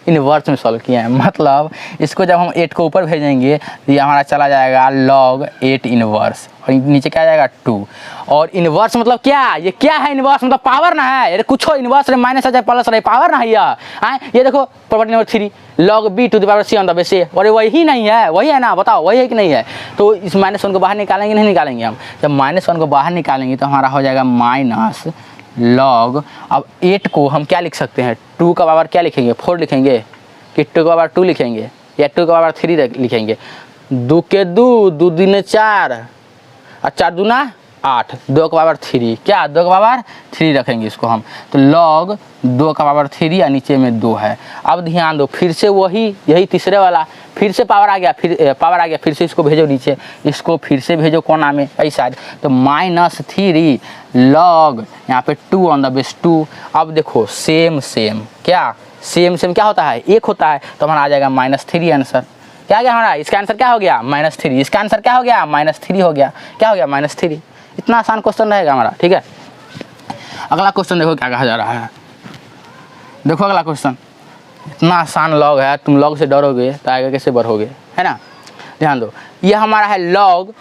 इनवर्स में सॉल्व किए हैं। मतलब इसको जब हम 8 को ऊपर भेजेंगे तो ये हमारा चला जाएगा log 8 इनवर्स, और नीचे क्या आ जाएगा 2। और इनवर्स मतलब क्या, ये क्या है इनवर्स, मतलब पावर ना है, ये कुछ हो इनवर्स रहे, माइनस आ जाए प्लस रहे, पावर ना है ये देखो property number 3 log b to the power c on the base a, और वही नहीं है, वही है ना, बताओ वही है कि नहीं है। तो इस -1 को बाहर निकालेंगे, नहीं निकालेंगे हम। जब -1 को बाहर निकालेंगे तो हमारा हो जाएगा माइनस log, अब 8 को हम क्या लिख सकते हैं, 2 का पावर क्या लिखेंगे, 4 लिखेंगे, कि 2 का पावर 2 लिखेंगे, या 2 का पावर 3 लिखेंगे। 2 के 2, 2 दूने 4 और 4 दूना 8, 2 का पावर 3, क्या 2 का पावर 3 रखेंगे इसको हम। तो log 2 का पावर 3 और नीचे में 2 है। अब ध्यान दो, फिर से वही, यही तीसरे वाला, फिर से पावर आ गया, फिर से इसको भेजो नीचे, इसको फिर से भेजो कोना में ऐसा। तो -3 log यहाँ पे 2 ऑन द बेस 2। अब देखो सेम सेम, क्या सेम सेम क्या होता है, 1 होता है, तो हमारा आ जाएगा -3 आंसर। क्या गया हमारा, इसका आंसर क्या हो गया -3, इसका आंसर क्या हो गया -3 हो गया, क्या हो गया -3। इतना आसान क्वेश्चन रहेगा हमारा, ठीक है। अगला क्वेश्चन देखो क्या कहा जा रहा है, देखो अगला क्वेश्चन, इतना आसान लॉग है, तुम लॉग से डरोगे तो आगे कैसे बढ़ोगे, है ना। ध्यान दो, ये हमारा है log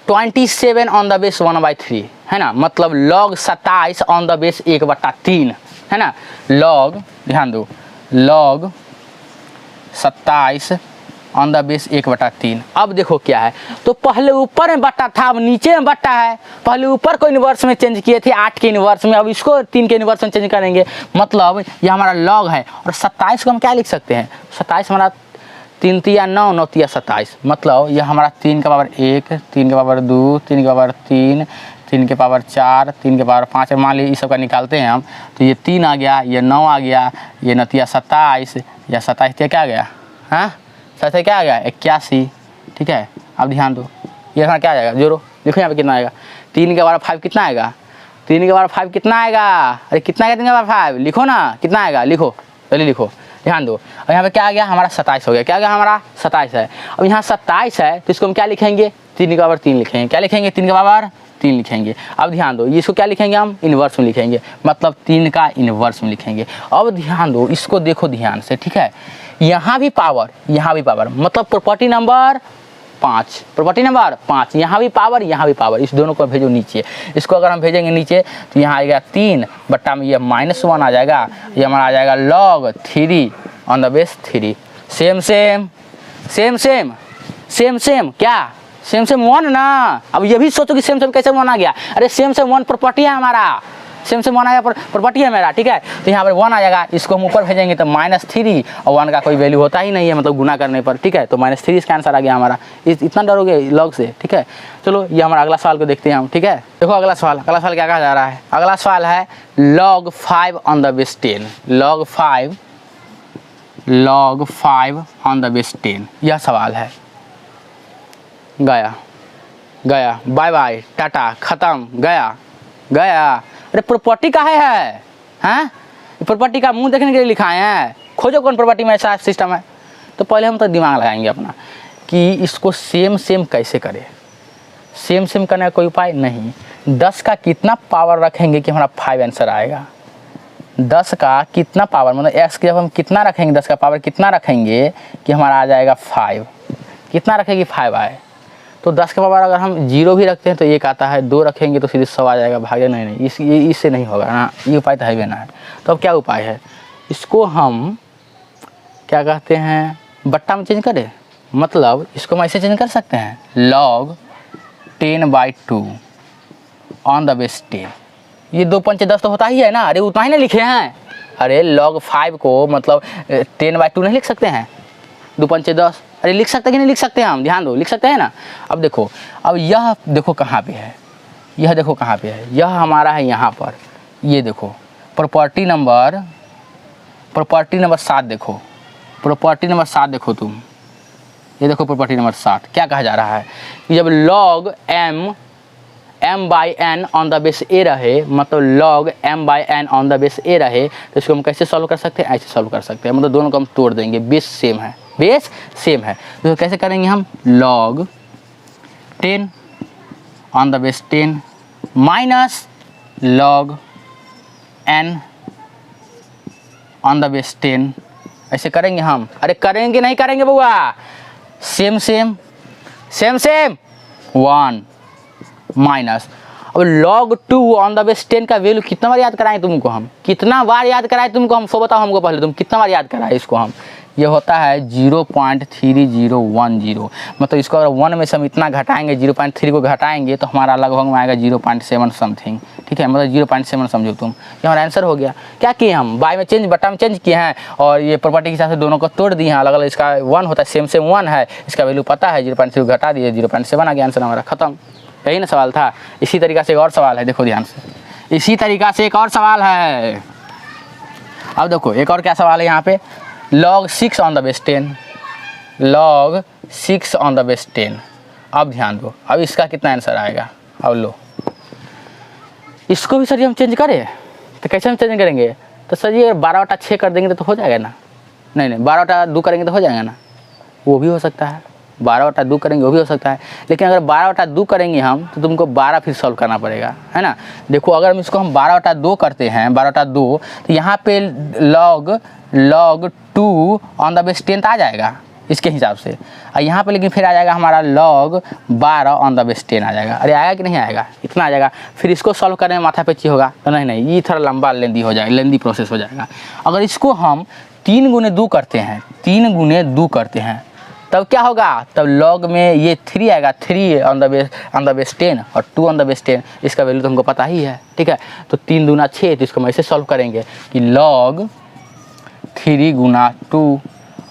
27 ऑन द बेस 1/3, है ना, मतलब log 27 ऑन द बेस 1/3, है ना। log, ध्यान दो, log 27 ऑन द बेस 1/3। अब देखो क्या है, तो पहले ऊपर में बट्टा था, अब नीचे में बट्टा है। पहले ऊपर को इन्वर्स में चेंज किए थे 8 के इन्वर्स में, अब इसको 3 के इन्वर्स में चेंज करेंगे। मतलब ये हमारा log है, और 27 को हम क्या लिख सकते हैं, 27 हमारा 3 तिया 9, 9 तिया 27, मतलब ये हमारा 3 का पावर 1, 3 का पावर 2, 3 का पावर 3, 3 के पावर 4, 3 के पावर 5, मान लीजिए इस सब का निकालते हैं हम, तो ये 3 आ गया, ये 9 आ गया, ये 9 तिया 27, या 27 क्या आ गया, हाँ 27 क्या आ गया 81, ठीक है। अब ध्यान दो, ये हमारा क्या आ जाएगा, जोरो देखो यहाँ पे कितना आएगा, 3 के पावर 5 कितना आएगा, 3 के पावर 5 कितना आएगा, अरे कितना आएगा 3 के पावर 5, लिखो ना कितना आएगा, लिखो चलिए लिखो, ध्यान दो। और यहाँ पे क्या आ गया हमारा 27 हो गया, क्या आ गया हमारा 27 है। अब यहाँ 27 है तो इसको हम क्या लिखेंगे, 3 के पावर 3 लिखेंगे, क्या लिखेंगे 3 के पावर 3 लिखेंगे। अब ध्यान दो, इसको क्या लिखेंगे हम, इन्वर्स में लिखेंगे, मतलब 3 का इन्वर्स में लिखेंगे। अब ध्यान दो, इसको देखो ध्यान से, ठीक है, यहाँ भी पावर, यहाँ भी पावर, मतलब प्रॉपर्टी नंबर 5, प्रॉपर्टी नंबर 5, यहाँ भी पावर, यहाँ भी पावर, इस दोनों को भेजो नीचे। इसको अगर हम भेजेंगे नीचे तो यहाँ आएगा 3 बट्टा में ये -1 आ जाएगा, ये हमारा आ जाएगा log 3 on the base 3। Same same same same same same, क्या सेम सेम 1 ना। अब ये भी सोचो कि सेम सेम कैसे 1 आ गया, अरे सेम सेम 1 प्रॉपर्टी है हमारा, सेम सेम 1 आया, प्रॉपर्टी है मेरा, ठीक है। तो यहाँ पर 1 आ जाएगा, इसको हम ऊपर भेजेंगे तो -3 और 1 का कोई वैल्यू होता ही नहीं है, मतलब गुना करने पर, ठीक है। तो -3 इसका आंसर आ गया हमारा। इतना डरोगे लॉग से, ठीक है। चलो ये हमारा अगला सवाल को देखते हैं हम, ठीक है। देखो अगला सवाल क्या कहा जा रहा है। अगला सवाल है log 5 on the base 10, log 5 on the base 10, यह सवाल है। गया बाय बाय टाटा, खत्म, गया। अरे प्रॉपर्टी का है हैं? प्रॉपर्टी का मुंह देखने के लिए लिखा है, खोजो कौन प्रॉपर्टी में ऐसा सिस्टम है। तो पहले हम तो दिमाग लगाएंगे अपना कि इसको सेम कैसे करें। सेम करने का कोई उपाय नहीं। 10 का कितना पावर रखेंगे कि हमारा 5 आंसर आएगा। 10 का कितना पावर, मतलब x के जब हम कितना रखेंगे, 10 का पावर कितना रखेंगे कि हमारा आ जाएगा 5। कितना रखेंगे 5 आए। तो 10 का पावर अगर हम 0 भी रखते हैं तो 1 आता है, 2 रखेंगे तो सीधे 100 आ जाएगा, भागे नहीं, इससे नहीं होगा ना, ये उपाय तो है ना है। तो अब क्या उपाय है, इसको हम क्या कहते हैं, बट्टा में चेंज करें। मतलब इसको हम ऐसे चेंज कर सकते हैं, log 10/2 ऑन द बेस 10। ये 2 पंचे 10 तो होता ही है ना, अरे उतना ही ना लिखे हैं। अरे log 5 को मतलब 10/2 नहीं लिख सकते हैं, 2 पंचे 10। अरे लिख सकते कि नहीं लिख सकते हैं हम, ध्यान दो, लिख सकते हैं ना। अब देखो, अब यह देखो कहाँ पे है, यह देखो कहाँ पे है, यह हमारा है यहाँ पर। ये देखो प्रॉपर्टी नंबर 7 देखो, प्रॉपर्टी नंबर 7 देखो तुम, ये देखो प्रॉपर्टी नंबर 7 क्या कहा जा रहा है कि जब log m/n on the base a रहे, मतलब log m/n on the base a रहे, तो इसको हम कैसे सॉल्व कर सकते हैं, ऐसे सॉल्व कर सकते हैं। मतलब दोनों को हम तोड़ देंगे, बेस सेम है। तो कैसे करेंगे हम, log 10 on the base 10 minus log n on the base 10, ऐसे करेंगे हम। अरे करेंगे नहीं करेंगे बुआ, सेम 1 माइनस, अब log 2 ऑन द बेस 10 का वैल्यू कितना बार याद कराएं तुमको हम, कितना बार याद कराएं तुमको हम, सो बताओ हमको पहले, तुम कितना बार याद कराएं इसको हम। ये होता है 0.3010, मतलब इसको अगर 1 में से हम इतना घटाएंगे, 0.3 को घटाएंगे तो हमारा लगभग में आएगा 0.7 समथिंग, ठीक है। मतलब 0.7 समझो तुम, ये हमारा आंसर हो गया। क्या किए हम, बाय में चेंज, बट्टा में चेंज किए हैं और ये प्रॉपर्टी के हिसाब से दोनों को तोड़ दिए हैं, अलग अलग। इसका 1 होता है, सेम 1 है, इसका वैल्यू पता है, 0.3 घटा दिए, 0.7 आ गया आंसर हमारा, खत्म। यही ना सवाल था। इसी तरीक़ा से एक और सवाल है, देखो ध्यान से, इसी तरीक़ा से एक और सवाल है। अब देखो एक और क्या सवाल है यहाँ पे, log 6 on the base 10, log 6 on the base 10। अब ध्यान दो, अब इसका कितना आंसर आएगा। अब लो, इसको भी सर जी हम चेंज करें तो कैसे हम चेंज करेंगे, तो सर जी 12/6 कर देंगे तो हो जाएगा ना, नहीं 12/2 करेंगे तो हो जाएगा ना, वो भी हो सकता है। 12/2 करेंगे वो भी हो सकता है, लेकिन अगर 12/2 करेंगे हम तो तुमको 12 फिर सॉल्व करना पड़ेगा, है ना। देखो अगर हम इसको हम 12/2 करते हैं, 12/2, तो यहाँ पे log 2 ऑन द बेस 10 आ जाएगा इसके हिसाब से, और यहाँ पे लेकिन फिर आ जाएगा हमारा log 12 ऑन द बेस 10 आ जाएगा। अरे आएगा कि नहीं आएगा, इतना आ जाएगा। फिर इसको सॉल्व करने में माथा पेची होगा, तो नहीं ये थोड़ा लंबा लेंदी हो जाएगा, लेंदी प्रोसेस हो जाएगा। अगर इसको हम 3 गुने 2 करते हैं, 3 गुने 2 करते हैं, तब क्या होगा, तब log में ये 3 आएगा, 3 ऑन द बेस 10 और 2 ऑन द बेस 10, इसका वैल्यू तो हमको पता ही है, ठीक है। तो 3 दूना 6, तो इसको हम ऐसे सॉल्व करेंगे कि log 3 Guna 2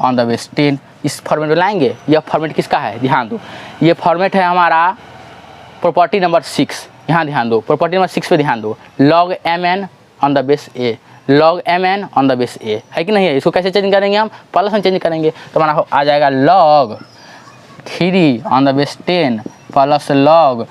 on the base 10, इस फॉर्मेट में लाएंगे। यह फॉर्मेट किसका है, ध्यान दो, ये फॉर्मेट है हमारा प्रॉपर्टी नंबर 6। यहाँ ध्यान दो, प्रॉपर्टी नंबर 6 पे ध्यान दो, log mn on the base a, log mn on the base a है कि नहीं है। इसको कैसे चेंज करेंगे हम, प्लस में चेंज करेंगे, तो हमारा आ जाएगा log 3 on the base 10 plus log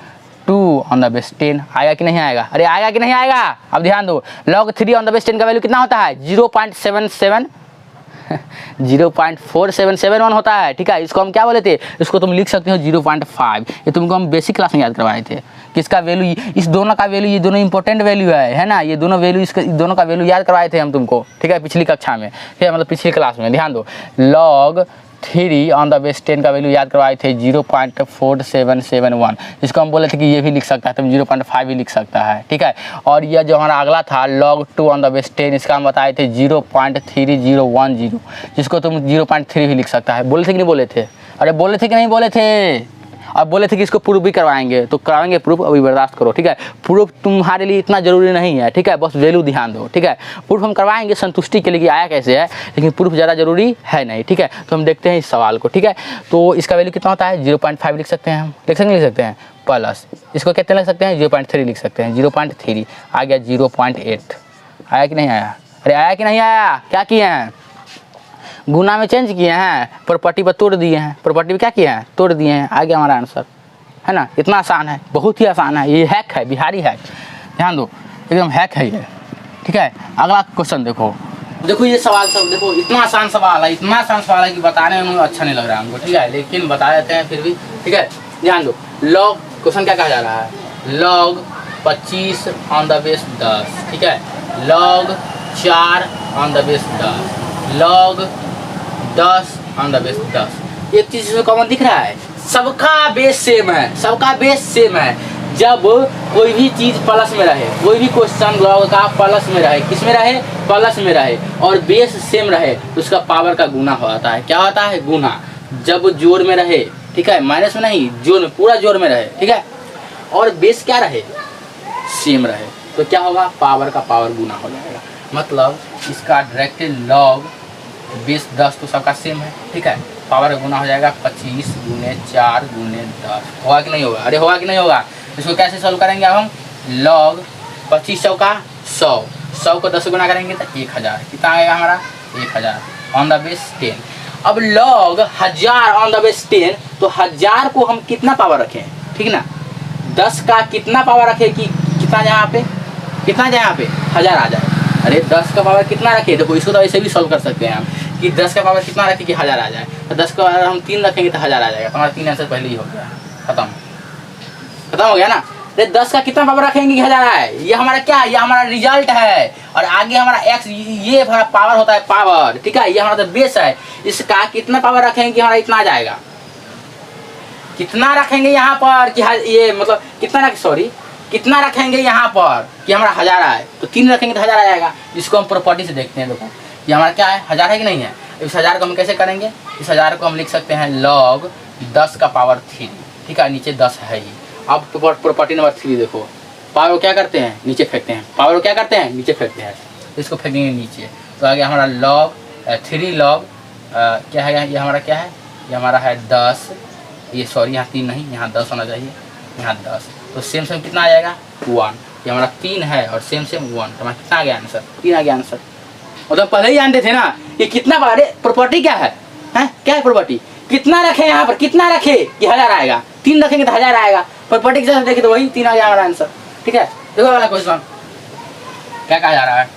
2 on the base 10। आएगा कि नहीं आएगा, अरे आएगा कि नहीं आएगा। अब ध्यान दो, log 3 ऑन द बेस 10 का वैल्यू कितना होता है, 0.4771 होता है, ठीक है। इसको हम क्या बोले थे, इसको तुम लिख सकते हो 0.5। ये तुमको हम बेसिक क्लास में याद करवाए थे, किसका वैल्यू, इस दोनों का वैल्यू, ये दोनों इंपॉर्टेंट वैल्यू है ना, ये दोनों वैल्यू, इसके दोनों का वैल्यू याद करवाए थे हम तुमको, ठीक है, पिछली कक्षा में, ठीक है, मतलब पिछली क्लास में। ध्यान दो, log 3 ऑन द बेस 10 का वैल्यू याद करवाए थे 0.4771, इसको हम बोले थे कि ये भी लिख सकता है, तुम 0.5 भी लिख सकता है, ठीक है। और यह जो हमारा अगला था log 2 ऑन द बेस 10, इसका हम बताए थे 0.3010, जिसको तुम 0.3 भी लिख सकता है। बोले थे कि नहीं बोले थे, अरे बोले थे कि नहीं बोले थे, अब बोले थे कि इसको प्रूफ भी करवाएंगे, तो कराएंगे प्रूफ, अभी बर्दाश्त करो, ठीक है। प्रूफ तुम्हारे लिए इतना ज़रूरी नहीं है, ठीक है, बस वैल्यू ध्यान दो, ठीक है। प्रूफ हम करवाएंगे संतुष्टि के लिए कि आया कैसे है, लेकिन प्रूफ ज़्यादा ज़रूरी है नहीं, ठीक है। तो हम देखते हैं इस सवाल को, ठीक है। तो इसका वैल्यू कितना होता है 0.5 लिख सकते हैं हम, लिख सकते हैं प्लस इसको कितने लिख सकते हैं 0.3 लिख सकते हैं, 0.3 आ गया 0.8। आया कि नहीं आया? अरे आया कि नहीं आया? क्या किए हैं, गुना में चेंज किए हैं, प्रॉपर्टी पर तोड़ दिए हैं, प्रॉपर्टी में क्या किए हैं, तोड़ दिए हैं, आ गया हमारा आंसर, है ना। इतना आसान है, बहुत ही आसान है, ये हैक है, बिहारी हैक, ध्यान दो, एकदम हैक है ये, ठीक है। अगला क्वेश्चन देखो, देखो ये सवाल सब देखो, इतना आसान सवाल है, इतना आसान सवाल है कि बताने में अच्छा नहीं लग रहा है हमको, ठीक है, लेकिन बता देते हैं फिर भी, ठीक है। ध्यान दो, लॉग क्वेश्चन क्या कहा जा रहा है, लॉग 25 ऑन द बेस 10, ठीक है, log 4 on the base 10, log 10 on the base 10। एक चीज इसमें कॉमन दिख रहा है, सबका बेस सेम है, सबका बेस सेम है। जब कोई भी चीज प्लस में रहे, कोई भी क्वेश्चन लॉग का प्लस में रहे, किस में रहे, प्लस में रहे, और बेस सेम रहे, तो उसका पावर का गुना होता है। क्या होता है, गुना। जब जोड़ में रहे, ठीक है, माइनस में नहीं, जोड़ में, पूरा जोड़ में रहे, ठीक है, और बेस क्या रहे, सेम रहे, तो क्या होगा, पावर का पावर गुना हो जाएगा। मतलब इसका डायरेक्ट लॉग बेस 10 तो सबका सेम है, ठीक है, पावर गुना हो जाएगा 25 गुने 4 गुने 10। होगा कि नहीं होगा? अरे होगा कि नहीं होगा? इसको कैसे सॉल्व करेंगे अब हम, लॉग 25 का 100 को 10 गुना करेंगे तो 1000, कितना आएगा हमारा 1000 ऑन द बेस 10। अब लॉग 1000 ऑन द बेस 10, तो 1000 को हम कितना पावर रखें, ठीक ना, 10 का कितना पावर रखे कि कितना यहाँ पे, कितना यहाँ पे 1000 आ जाए। अरे 10 का पावर कितना रखे, देखो इसको तो ऐसे भी सॉल्व कर सकते हैं हम कि 10 का पावर कितना रखे कि 1000 आ जाए, तो 10 का पावर हम 3 रखेंगे तो 1000 आ जाएगा, तो हमारा 3 आंसर पहले ही हो गया, खत्म हो गया ना। तो 10 का कितना पावर रखेंगे कि 1000 आए, ये हमारा क्या है, ये हमारा रिजल्ट है, और आगे हमारा एक्स, ये हमारा पावर होता है, पावर, ठीक है, ये हमारा तो बेस है, इसका कितना पावर रखेंगे कि हमारा इतना आ जाएगा, कितना रखेंगे यहाँ पर कि ये मतलब कितना सॉरी कितना रखेंगे यहाँ पर कि हमारा 1000 आए, तो 3 रखेंगे तो 1000 आ जाएगा। इसको हम प्रॉपर्टी से देखते हैं, देखो ये हमारा क्या है, 1000 है कि नहीं है। इस 1000 को हम कैसे करेंगे, इस 1000 को हम लिख सकते हैं लॉग 10 का पावर 3, ठीक है, नीचे 10 है ही। अब प्रॉपर्टी नंबर 3 देखो, पावर को क्या करते हैं, नीचे फेंकते हैं, पावर को क्या करते हैं, नीचे फेंकते हैं, इसको फेंकेंगे नीचे, तो आ गया हमारा लॉग 3 लॉग क्या है, ये हमारा क्या है, ये हमारा है 10, ये सॉरी यहाँ 3 नहीं, यहाँ 10 होना चाहिए, यहाँ 10, तो सेम सेम कितना आ जाएगा 1, ये हमारा 3 है और सेम सेम 1, तो हमारा कितना आ गया आंसर, 3 आ गया आंसर। मतलब पहले ही जानते थे ना ये कितना पावर है, प्रॉपर्टी क्या है, क्या है प्रॉपर्टी, कितना रखे यहाँ पर, कितना रखे कि 1000 आएगा, 3 रखेंगे तो 1000 आएगा, प्रॉपर्टी के साथ देखे तो वही 3 आ गया हमारा आंसर, ठीक है। देखो अगला क्वेश्चन क्या कहा जा रहा है,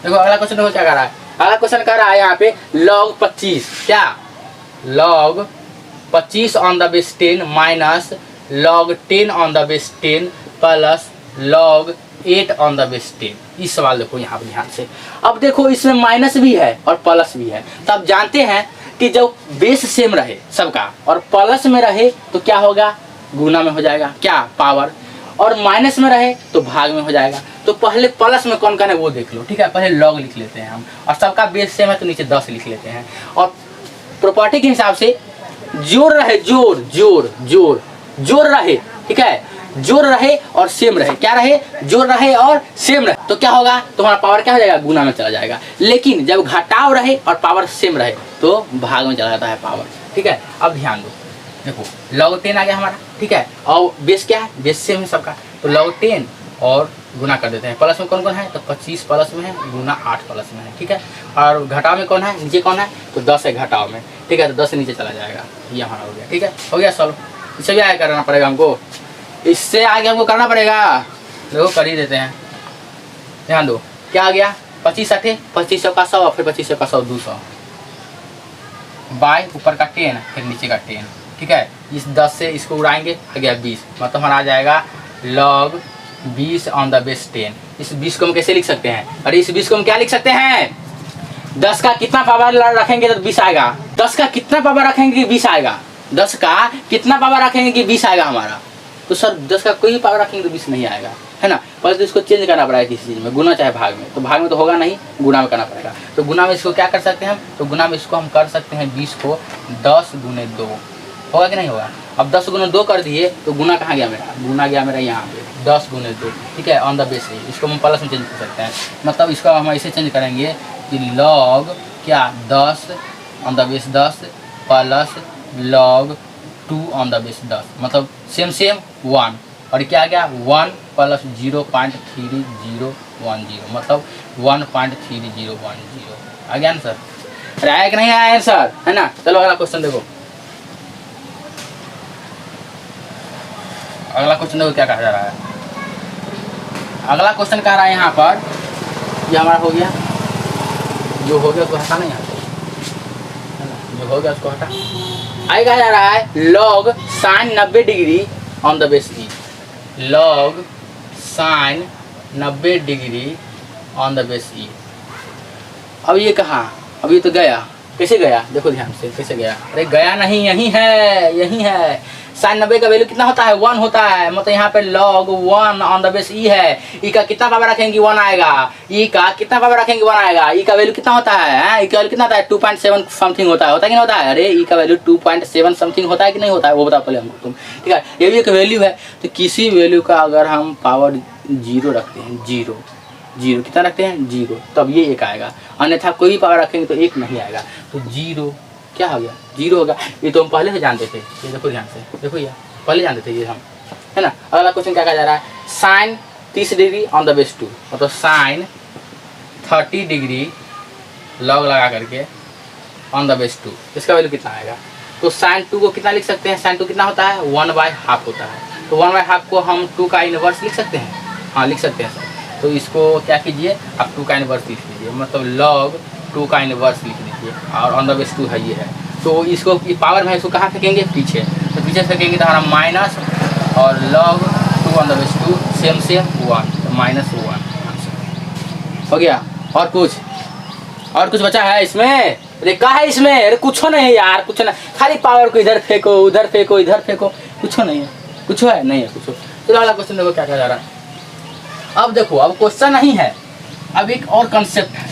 देखो अगला क्वेश्चन देखो क्या कह रहा है, अगला क्वेश्चन कह रहा है यहाँ पे लॉग 25, क्या log 25 on the base 10 minus log 10 on the base 10 plus log 8 on the base 10। इस सवाल देखो यहाँ पर ध्यान से, अब देखो इसमें माइनस भी है और प्लस भी है, तो आप जानते हैं कि जब बेस सेम रहे सबका और प्लस में रहे तो क्या होगा, गुना में हो जाएगा, क्या पावर, और माइनस में रहे तो भाग में हो जाएगा। तो पहले प्लस में कौन कौन है वो देख लो, ठीक है, पहले लॉग लिख लेते हैं हम, और सबका बेस सेम है तो नीचे 10 लिख लेते हैं, और प्रॉपर्टी के हिसाब से जोड़ रहे, जोड़ जोड़ जोड़ जोड़ रहे, ठीक है, जोड़ रहे और सेम रहे, क्या रहे, जोड़ रहे और सेम रहे, तो क्या होगा, तुम्हारा पावर क्या हो जाएगा, गुना में चला जाएगा। लेकिन जब घटाव रहे और पावर सेम रहे तो भाग में चला जाता है पावर, ठीक है। अब ध्यान दो, देखो लॉग 10 आ गया हमारा, ठीक है, और बेस क्या है, बेस सेम है सबका, तो लॉग 10 और गुना कर देते हैं। प्लस में कौन कौन है, तो 25 प्लस में है, गुना 8 प्लस में है, ठीक है, और घटाव में कौन है, नीचे कौन है, तो 10 है घटाव में, ठीक है, तो 10 से नीचे चला जाएगा, ये हमारा हो गया, ठीक है, हो गया सॉल्व। इससे भी आगे करना पड़ेगा हमको, इससे आगे हमको करना पड़ेगा, देखो कर ही देते हैं, ध्यान दो क्या आ गया, 25 8 2500 का 100, फिर 2500 का 100 200 बाय ऊपर का 10 फिर नीचे का 10, ठीक है, इस 10 से इसको उड़ाएंगे आ गया 20, मतलब हमारा आ जाएगा लॉग 20 ऑन द बेस 10। इस 20 को हम कैसे लिख सकते हैं, अरे इस 20 को हम क्या लिख सकते हैं, 10 का कितना पावर रखेंगे तो 20 आएगा, 10 का कितना पावर रखेंगे कि 20 आएगा, 10 का कितना पावर रखेंगे कि 20 आएगा हमारा, तो सर 10 का कोई भी पावर रखेंगे तो 20 नहीं आएगा, है ना। पहले तो इसको चेंज करना पड़ेगा किसी चीज़ में, गुना चाहे भाग में, तो भाग में तो होगा नहीं, गुना में करना पड़ेगा। तो गुना में इसको क्या कर सकते हैं हम, तो गुना में इसको हम कर सकते हैं 20 को 10 गुने 2, होगा कि नहीं होगा। अब 10 गुने 2 कर दिए तो गुना कहाँ गया मेरा, गुना गया मेरा यहाँ पे 10 गुने 2, ठीक है, ऑन द बेस है। इसको हम प्लस में चेंज कर सकते हैं, मतलब इसको हम ऐसे चेंज करेंगे कि लॉग क्या 10 on the base 10 plus log 2 on the base 10, मतलब सेम 1, और क्या गया 1 प्लस 0.3010, मतलब 1.3010 आ गया आंसर। अरे आया कि नहीं आया आंसर, है ना। चलो अगला क्वेश्चन देखो, अगला क्वेश्चन देखो क्या कहा जा रहा है। अगला क्वेश्चन कह रहा है यहाँ पर, ये हमारा हो गया, जो हो गया उसको हटा नहीं, यहाँ जो हो गया उसको हटा। आगे कहा जा रहा है log sine 90 degree on the base e, log sine 90 degree on the base e. अब ये कहाँ, अब ये तो गया, कैसे गया देखो ध्यान से, कैसे गया, अरे गया नहीं, यही है, यही है। साइन 90 का वैल्यू कितना होता है 1 होता है, मतलब यहाँ पे log 1 ऑन द बेस ई है। ई का कितना पावर रखेंगे 1 आएगा, ई का कितना पावर रखेंगे 1 आएगा। ई का वैल्यू कितना होता है, ई का वैल्यू कितना होता है 2.7 समथिंग होता है कि नहीं होता है। अरे ई का वैल्यू 2.7 समथिंग होता है कि नहीं होता है, वो बताओ पहले हमको तुम, ठीक है। ये भी एक वैल्यू है, तो किसी वैल्यू का अगर हम पावर 0 रखते हैं, जीरो कितना रखते हैं 0, तब ये 1 आएगा, अन्यथा कोई भी पावर रखेंगे तो 1 नहीं आएगा। तो 0 क्या हो गया 0 होगा। ये तो हम पहले से जानते थे, ये देखो ध्यान से, देखो ये पहले जानते थे ये हम, है ना। अगला क्वेश्चन क्या कहा जा रहा है, sine 30 degree on the base 2, मतलब साइन 30 डिग्री लॉग लगा करके ऑन द बेस 2, इसका वैल्यू कितना आएगा। तो साइन 2 को कितना लिख सकते हैं, साइन 2 कितना होता है 1/2 होता है, तो 1/2 को हम 2 का इनवर्स लिख सकते हैं, हाँ लिख सकते हैं सर। तो इसको क्या कीजिए आप 2 का इनवर्स लिख लीजिए, मतलब log 2 का इनवर्स लिख लीजिए, और ऑन द बेस 2 है ये है। तो इसको पावर में इसको कहाँ फेंकेंगे, पीछे, तो पीछे फेंकेंगे तो हमारा माइनस, और log 2 on the base 2 same 1, तो -1 हो गया। और कुछ बचा है इसमें, अरे क्या है इसमें, अरे कुछ नहीं है यार, कुछ नहीं, खाली पावर को इधर फेंको उधर फेंको इधर फेंको, कुछ नहीं है, कुछ है नहीं है कुछ। तो अगला क्वेश्चन देखो क्या कहा जा रहा है। अब देखो, अब क्वेश्चन नहीं है, अब एक और कंसेप्ट है।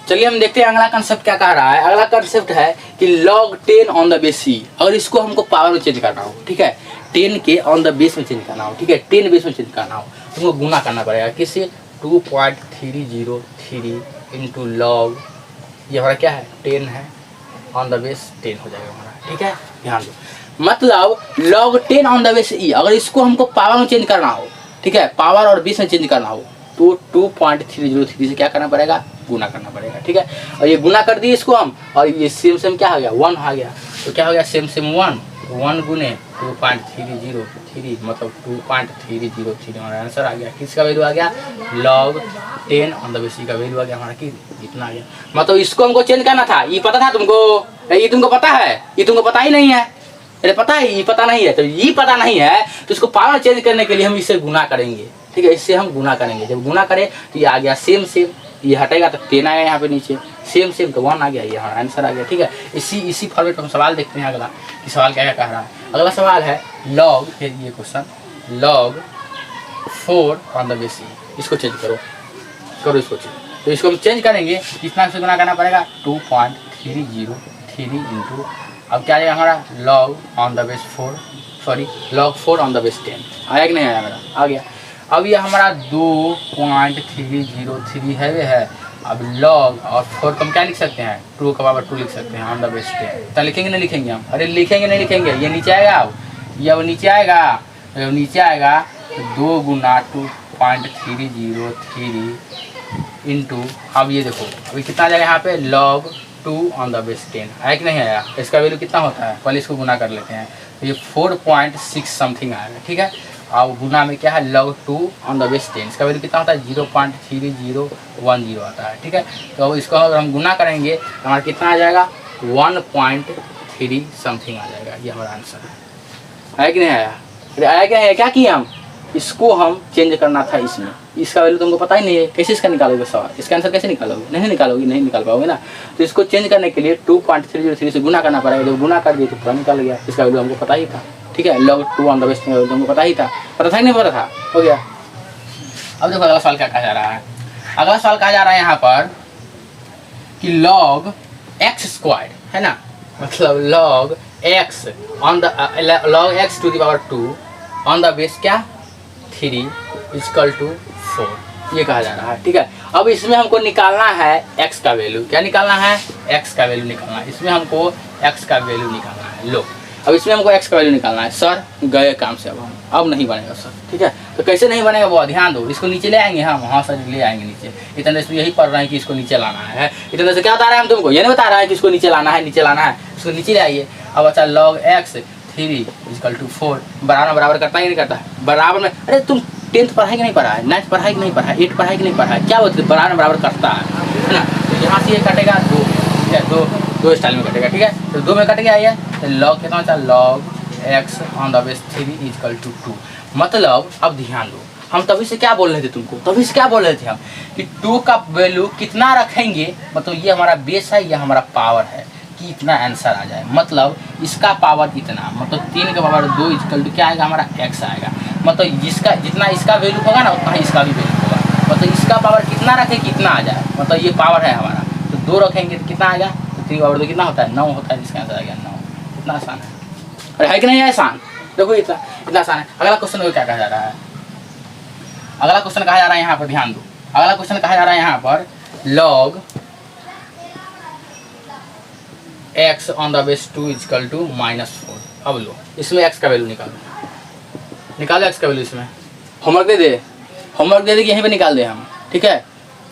चलिए हम देखते हैं अगला कंसेप्ट क्या कह रहा है। अगला कंसेप्ट है कि log 10 ऑन द बेस ई, और इसको हमको पावर में चेंज करना हो, ठीक है, 10 के ऑन द बेस में चेंज करना हो, ठीक है, 10 बेस में चेंज करना हो, तुमको गुना करना पड़ेगा किससे, 2.303 इंटू लॉग, ये हमारा क्या है 10 है, ऑन द बेस 10 हो जाएगा हमारा, ठीक है, ध्यान दो। मतलब log 10 ऑन द बेस ई, अगर इसको हमको पावर में चेंज करना हो, ठीक है, पावर और बेस में चेंज करना हो, तो 2.303 से क्या करना पड़ेगा, गुना करना पड़ेगा, ठीक है। और ये गुना कर दिए इसको हम, और ये सेम क्या आ गया 1 आ गया, तो क्या हो गया सेम 1 गुने 2.303, मतलब 2.303 हमारा आंसर आ गया। किसका वैल्यू आ गया, log 10 ऑन द बेस का वैल्यू आ गया हमारा, कि इतना आ गया। मतलब इसको हमको चेंज करना था, ये पता था तुमको, ये तुमको पता है, ये तुमको पता ही नहीं है, अरे पता है ये पता नहीं है, तो ये पता नहीं है तो इसको पावर चेंज करने के लिए हम इसे गुना करेंगे, ठीक है, इससे हम गुना करेंगे। जब गुना करें तो ये आ गया सेम, ये हटेगा तो 10 आएगा यहाँ पे नीचे, सेम तो 1 आ गया, ये हमारा आंसर आ गया, ठीक है। इसी फॉर्मेट में हम सवाल देखते हैं। अगला कि सवाल क्या कह रहा है। अगला सवाल है log, ये question log 4 on the base e, इसको चेंज करो इसको चेंज। तो इसको हम चेंज करेंगे, कितना से गुना करना पड़ेगा 2.303 इंटू, अब क्या आएगा हमारा log on the base 4, sorry log 4 on the base 10, आया कि नहीं आया मेरा, आ गया। अब ये हमारा 2.303 है, अब log और 4 को हम क्या लिख सकते हैं 2 का पावर 2 लिख सकते हैं ऑन द बेस 10। तो लिखेंगे नहीं लिखेंगे हम, अरे लिखेंगे नहीं लिखेंगे, ये नीचे आएगा, अब ये अब नीचे आएगा, जब नीचे आएगा तो 2 गुना 2.303 इंटू, अब ये देखो अभी कितना आ जाएगा यहाँ पे log 2 ऑन द बेस 10, आया कि नहीं आया। इसका वैल्यू कितना होता है, पहले इसको गुना कर लेते हैं, तो ये 4.6 समथिंग आएगा, ठीक है। अब गुना में क्या है log 2 ऑन द बेस 10, इसका वैल्यू कितना होता है 0.3010 आता है, ठीक है। तो अब इसको अगर हम गुना करेंगे तो हमारा कितना आ जाएगा 1.3 समथिंग आ जाएगा, ये हमारा आंसर है। आया कि नहीं आया, अरे आया क्या है, क्या किया हम, इसको हम चेंज करना था इसमें, इसका वैल्यू तुमको पता ही नहीं है, कैसे इसका निकालोगे सवाल, इसका आंसर कैसे निकालोगे, नहीं निकाल पाओगे ना। तो इसको चेंज करने के लिए 2.303 से गुना करना पड़ेगा, जब गुना कर दिए तो पूरा निकल गया, इसका वैल्यू हमको पता ही था, ठीक है। log 2 ऑन द बेस तुमको पता ही था, पता था कि नहीं पता था, हो गया। अब देखो अगला सवाल क्या कहा जा रहा है। अगला सवाल कहा जा रहा है यहाँ पर कि log x स्क्वायर्ड, है ना, मतलब log x on the log x to the power 2 on the base क्या 3 इक्वल टू 4, ये कहा जा रहा है। ठीक है, अब इसमें हमको निकालना है x का वैल्यू। क्या निकालना है? x का वैल्यू निकालना है। इसमें हमको x का वैल्यू निकालना है। लो, अब इसमें हमको x का वैल्यू निकालना है। सर गए काम से, अब नहीं बनेगा सर। ठीक है, तो कैसे नहीं बनेगा वो ध्यान दो। इसको नीचे ले आएंगे हम, हाँ सर ले आएंगे नीचे। इतने देर से यही पढ़ रहे हैं कि इसको नीचे लाना है। इतने देर से क्या बता रहे हैं हम तुमको? ये नहीं बता रहा है कि इसको नीचे लाना है, नीचे लाना है। इसको नीचे ले आइए। अब अच्छा log x 3 इक्वल टू 4 बराबर करता ही नहीं करता है बराबर में। अरे तुम 10th पढ़ा है कि नहीं पढ़ा है, 9th पढ़ा है कि नहीं पढ़ा है, 8 पढ़ा है कि नहीं पढ़ा है, क्या बोलते बराबर करता है ना। तो यहाँ से ये कटेगा 2, ठीक है, दो स्टाइल में कटेगा। ठीक है, तो 2 में कट गया ये, तो log कितना होता है log x on the base 3 equal to 2। मतलब अब ध्यान दो, हम तभी से क्या बोल रहे थे तुमको, तभी से क्या बोल रहे थे हम कि 2 का वैल्यू कितना रखेंगे, मतलब ये हमारा बेस है, ये हमारा पावर है कि इतना आंसर आ जाए। मतलब इसका पावर इतना, मतलब 3 का पावर 2 इक्वल टू क्या आएगा हमारा x आएगा। मतलब जिसका जितना इसका वैल्यू होगा ना उतना ही इसका भी वैल्यू होगा। मतलब इसका पावर कितना रखें कितना आ जाए, मतलब ये पावर है हमारा, तो 2 रखेंगे तो कितना आएगा, तो 3 पावर 2 कितना होता है 9 होता है, इसका आंसर आ गया 9। इतना आसान है, अरे है कि नहीं आसान? देखो इतना आसान है। अगला क्वेश्चन को क्या कहा जा रहा है? अगला क्वेश्चन कहा जा रहा है यहाँ पर, ध्यान दो। अगला क्वेश्चन कहा जा रहा है यहाँ पर log x on the base 2 equal to -4। अब लो, इसमें x का वैल्यू निकालो x का वैल्यू। इसमें होमवर्क दे दे कि यहीं पे निकाल दे हम। ठीक है,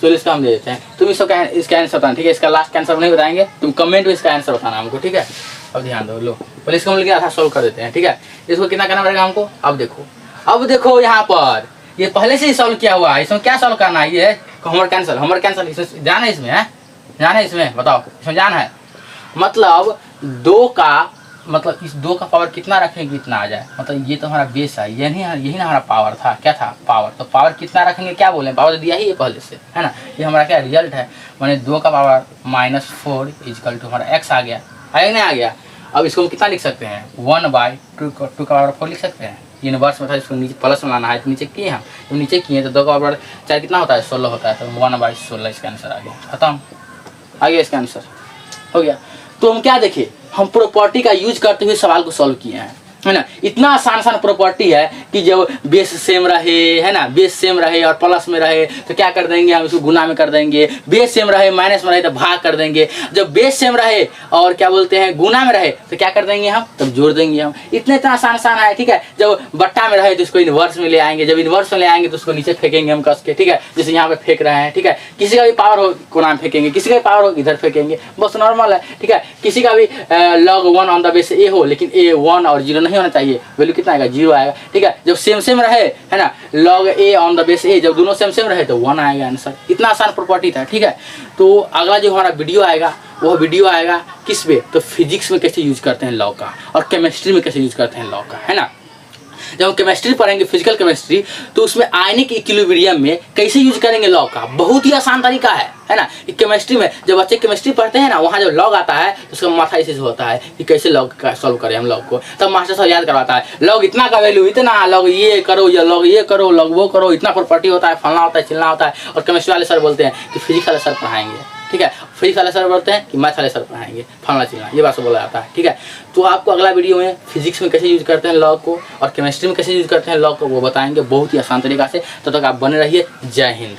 चलो इसका हम दे देते हैं। तुम इसका आंसर बताना। ठीक है, इसका लास्ट आंसर नहीं बताएंगे, तुम कमेंट में इसका आंसर बताना हमको। ठीक है, अब ध्यान दो। लो पहले इसको हम लेके आधा सॉल्व कर देते हैं। ठीक है, इसको कितना करना पड़ेगा हमको? अब देखो यहाँ पर ये पहले से ही सॉल्व किया हुआ है। इसमें क्या सॉल्व करना है? ये होमवर्क कैंसिल। इसमें ध्यान है, इसमें है ध्यान है, इसमें बताओ, इसमें ध्यान है। मतलब 2 का मतलब इस 2 का पावर कितना रखेंगे इतना आ जाए। मतलब ये तो हमारा बेस है, यही ना हमारा पावर था। क्या था? पावर। तो पावर कितना रखेंगे, क्या बोले, पावर तो दिया ही है पहले से, है ना। ये हमारा क्या रिजल्ट है, मैंने 2 का पावर -4 इक्वल टू हमारा x आ गया, आया नहीं आ गया। अब इसको हम कितना लिख सकते हैं? 1/2 का पावर 4 लिख सकते हैं। यूनिवर्स में था, इसको नीचे प्लस में लाना है, तो नीचे किए हम, तो नीचे किए तो 2 का पावर 4 कितना होता है 16 होता है, तो 1/16 इसका आंसर आ गया। खत्म, आ गया इसका आंसर, हो गया। तो हम क्या देखे, हम प्रॉपर्टी का यूज करते हुए सवाल को सॉल्व किए हैं, है ना। इतना आसान प्रॉपर्टी है कि जब बेस सेम रहे, है ना, बेस सेम रहे और प्लस में रहे तो क्या कर देंगे हम, इसको गुना में कर देंगे। बेस सेम रहे माइनस में रहे तो भाग कर देंगे। जब बेस सेम रहे और क्या बोलते हैं गुना में रहे तो क्या कर देंगे हम, तब जोड़ देंगे हम। इतना आसान है। ठीक है, जब बट्टा में रहे तो इसको इन्वर्स में ले आएंगे, जब इन्वर्स में ले आएंगे तो उसको नीचे फेंकेंगे हम कस के। ठीक है, जैसे यहाँ पे फेंक रहे हैं। ठीक है, किसी का भी पावर हो कोना में फेंकेंगे, किसी का भी पावर हो इधर फेंकेंगे, बस नॉर्मल है। ठीक है, किसी का भी log 1 on the base a हो, लेकिन a 1 और 0 नहीं होना चाहिए, वैल्यू कितना आएगा 0 आएगा। ठीक है, जब सेम रहे, है ना, log a on the base a, जब दोनों सेम रहे तो 1 आएगा आंसर। इतना आसान प्रॉपर्टी था। ठीक है, तो अगला जो हमारा वीडियो आएगा वह वीडियो आएगा किस पे, तो फिजिक्स में कैसे यूज करते हैं लॉ का, और केमिस्ट्री में कैसे यूज करते हैं लॉ का, है ना। जब हम केमिस्ट्री पढ़ेंगे, फिजिकल केमिस्ट्री, तो उसमें आयनिक इक्विलिब्रियम में कैसे यूज करेंगे लॉ का, बहुत ही आसान तरीका है ना। केमिस्ट्री में जब बच्चे केमिस्ट्री पढ़ते हैं ना, वहाँ जब लॉग आता है तो उसका माथा ऐसे होता है कि कैसे लॉग का सॉल्व करें हम लॉग को। तब मास्टर साहब याद करवाता है, लॉग इतना का वैल्यू इतना, लॉग ये करो या लॉग ये करो, लॉग वो करो, इतना प्रॉपर्टी होता है, फलना होता है, चिलना होता है। और केमिस्ट्री वाले सर बोलते हैं कि फिजिक्स वाले सर पढ़ाएंगे। ठीक है, फिजिक्स वाले सर बोलते हैं कि मैथ वाले सर पढ़ाएंगे, फलना चिलना, ये बात से बोला जाता है। ठीक है, तो आपको अगला वीडियो में फिजिक्स में कैसे यूज करते हैं लॉग को और केमिस्ट्री में कैसे यूज करते हैं लॉग को वो बताएंगे बहुत ही आसान तरीका से। तब तक आप बने रहिए। जय हिंद।